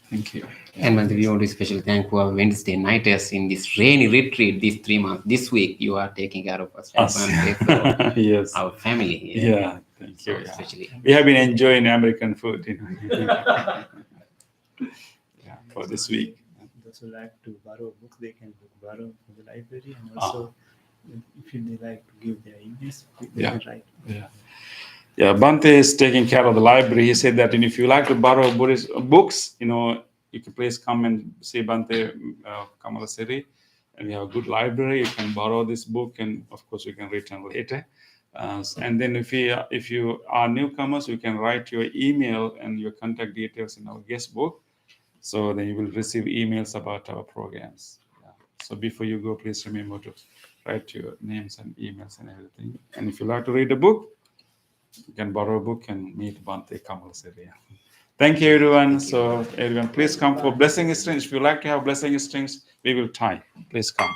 Thank you. And we want to especially thank our Wednesday nighters in this rainy retreat these 3 months. This week, you are taking care of us. Yes. Our family. Yeah. Thank So you. Yeah. especially. We have been enjoying American food, for this week. Those who like to borrow books, they can borrow from the library, and also if they like to give their emails, they can write. Yeah, Bante is taking care of the library. He said that if you like to borrow Buddhist books, you can please come and see Bante Kamala City. And we have a good library. You can borrow this book, and of course you can return later. And then if you are newcomers, you can write your email and your contact details in our guest book. So then you will receive emails about our programs. Yeah. So before you go, please remember to write your names and emails and everything. And if you like to read a book, you can borrow a book and meet Bhante Kamal Seria. Thank you, everyone. So everyone, please come for blessing strings. If you like to have blessing strings, we will tie. Please come.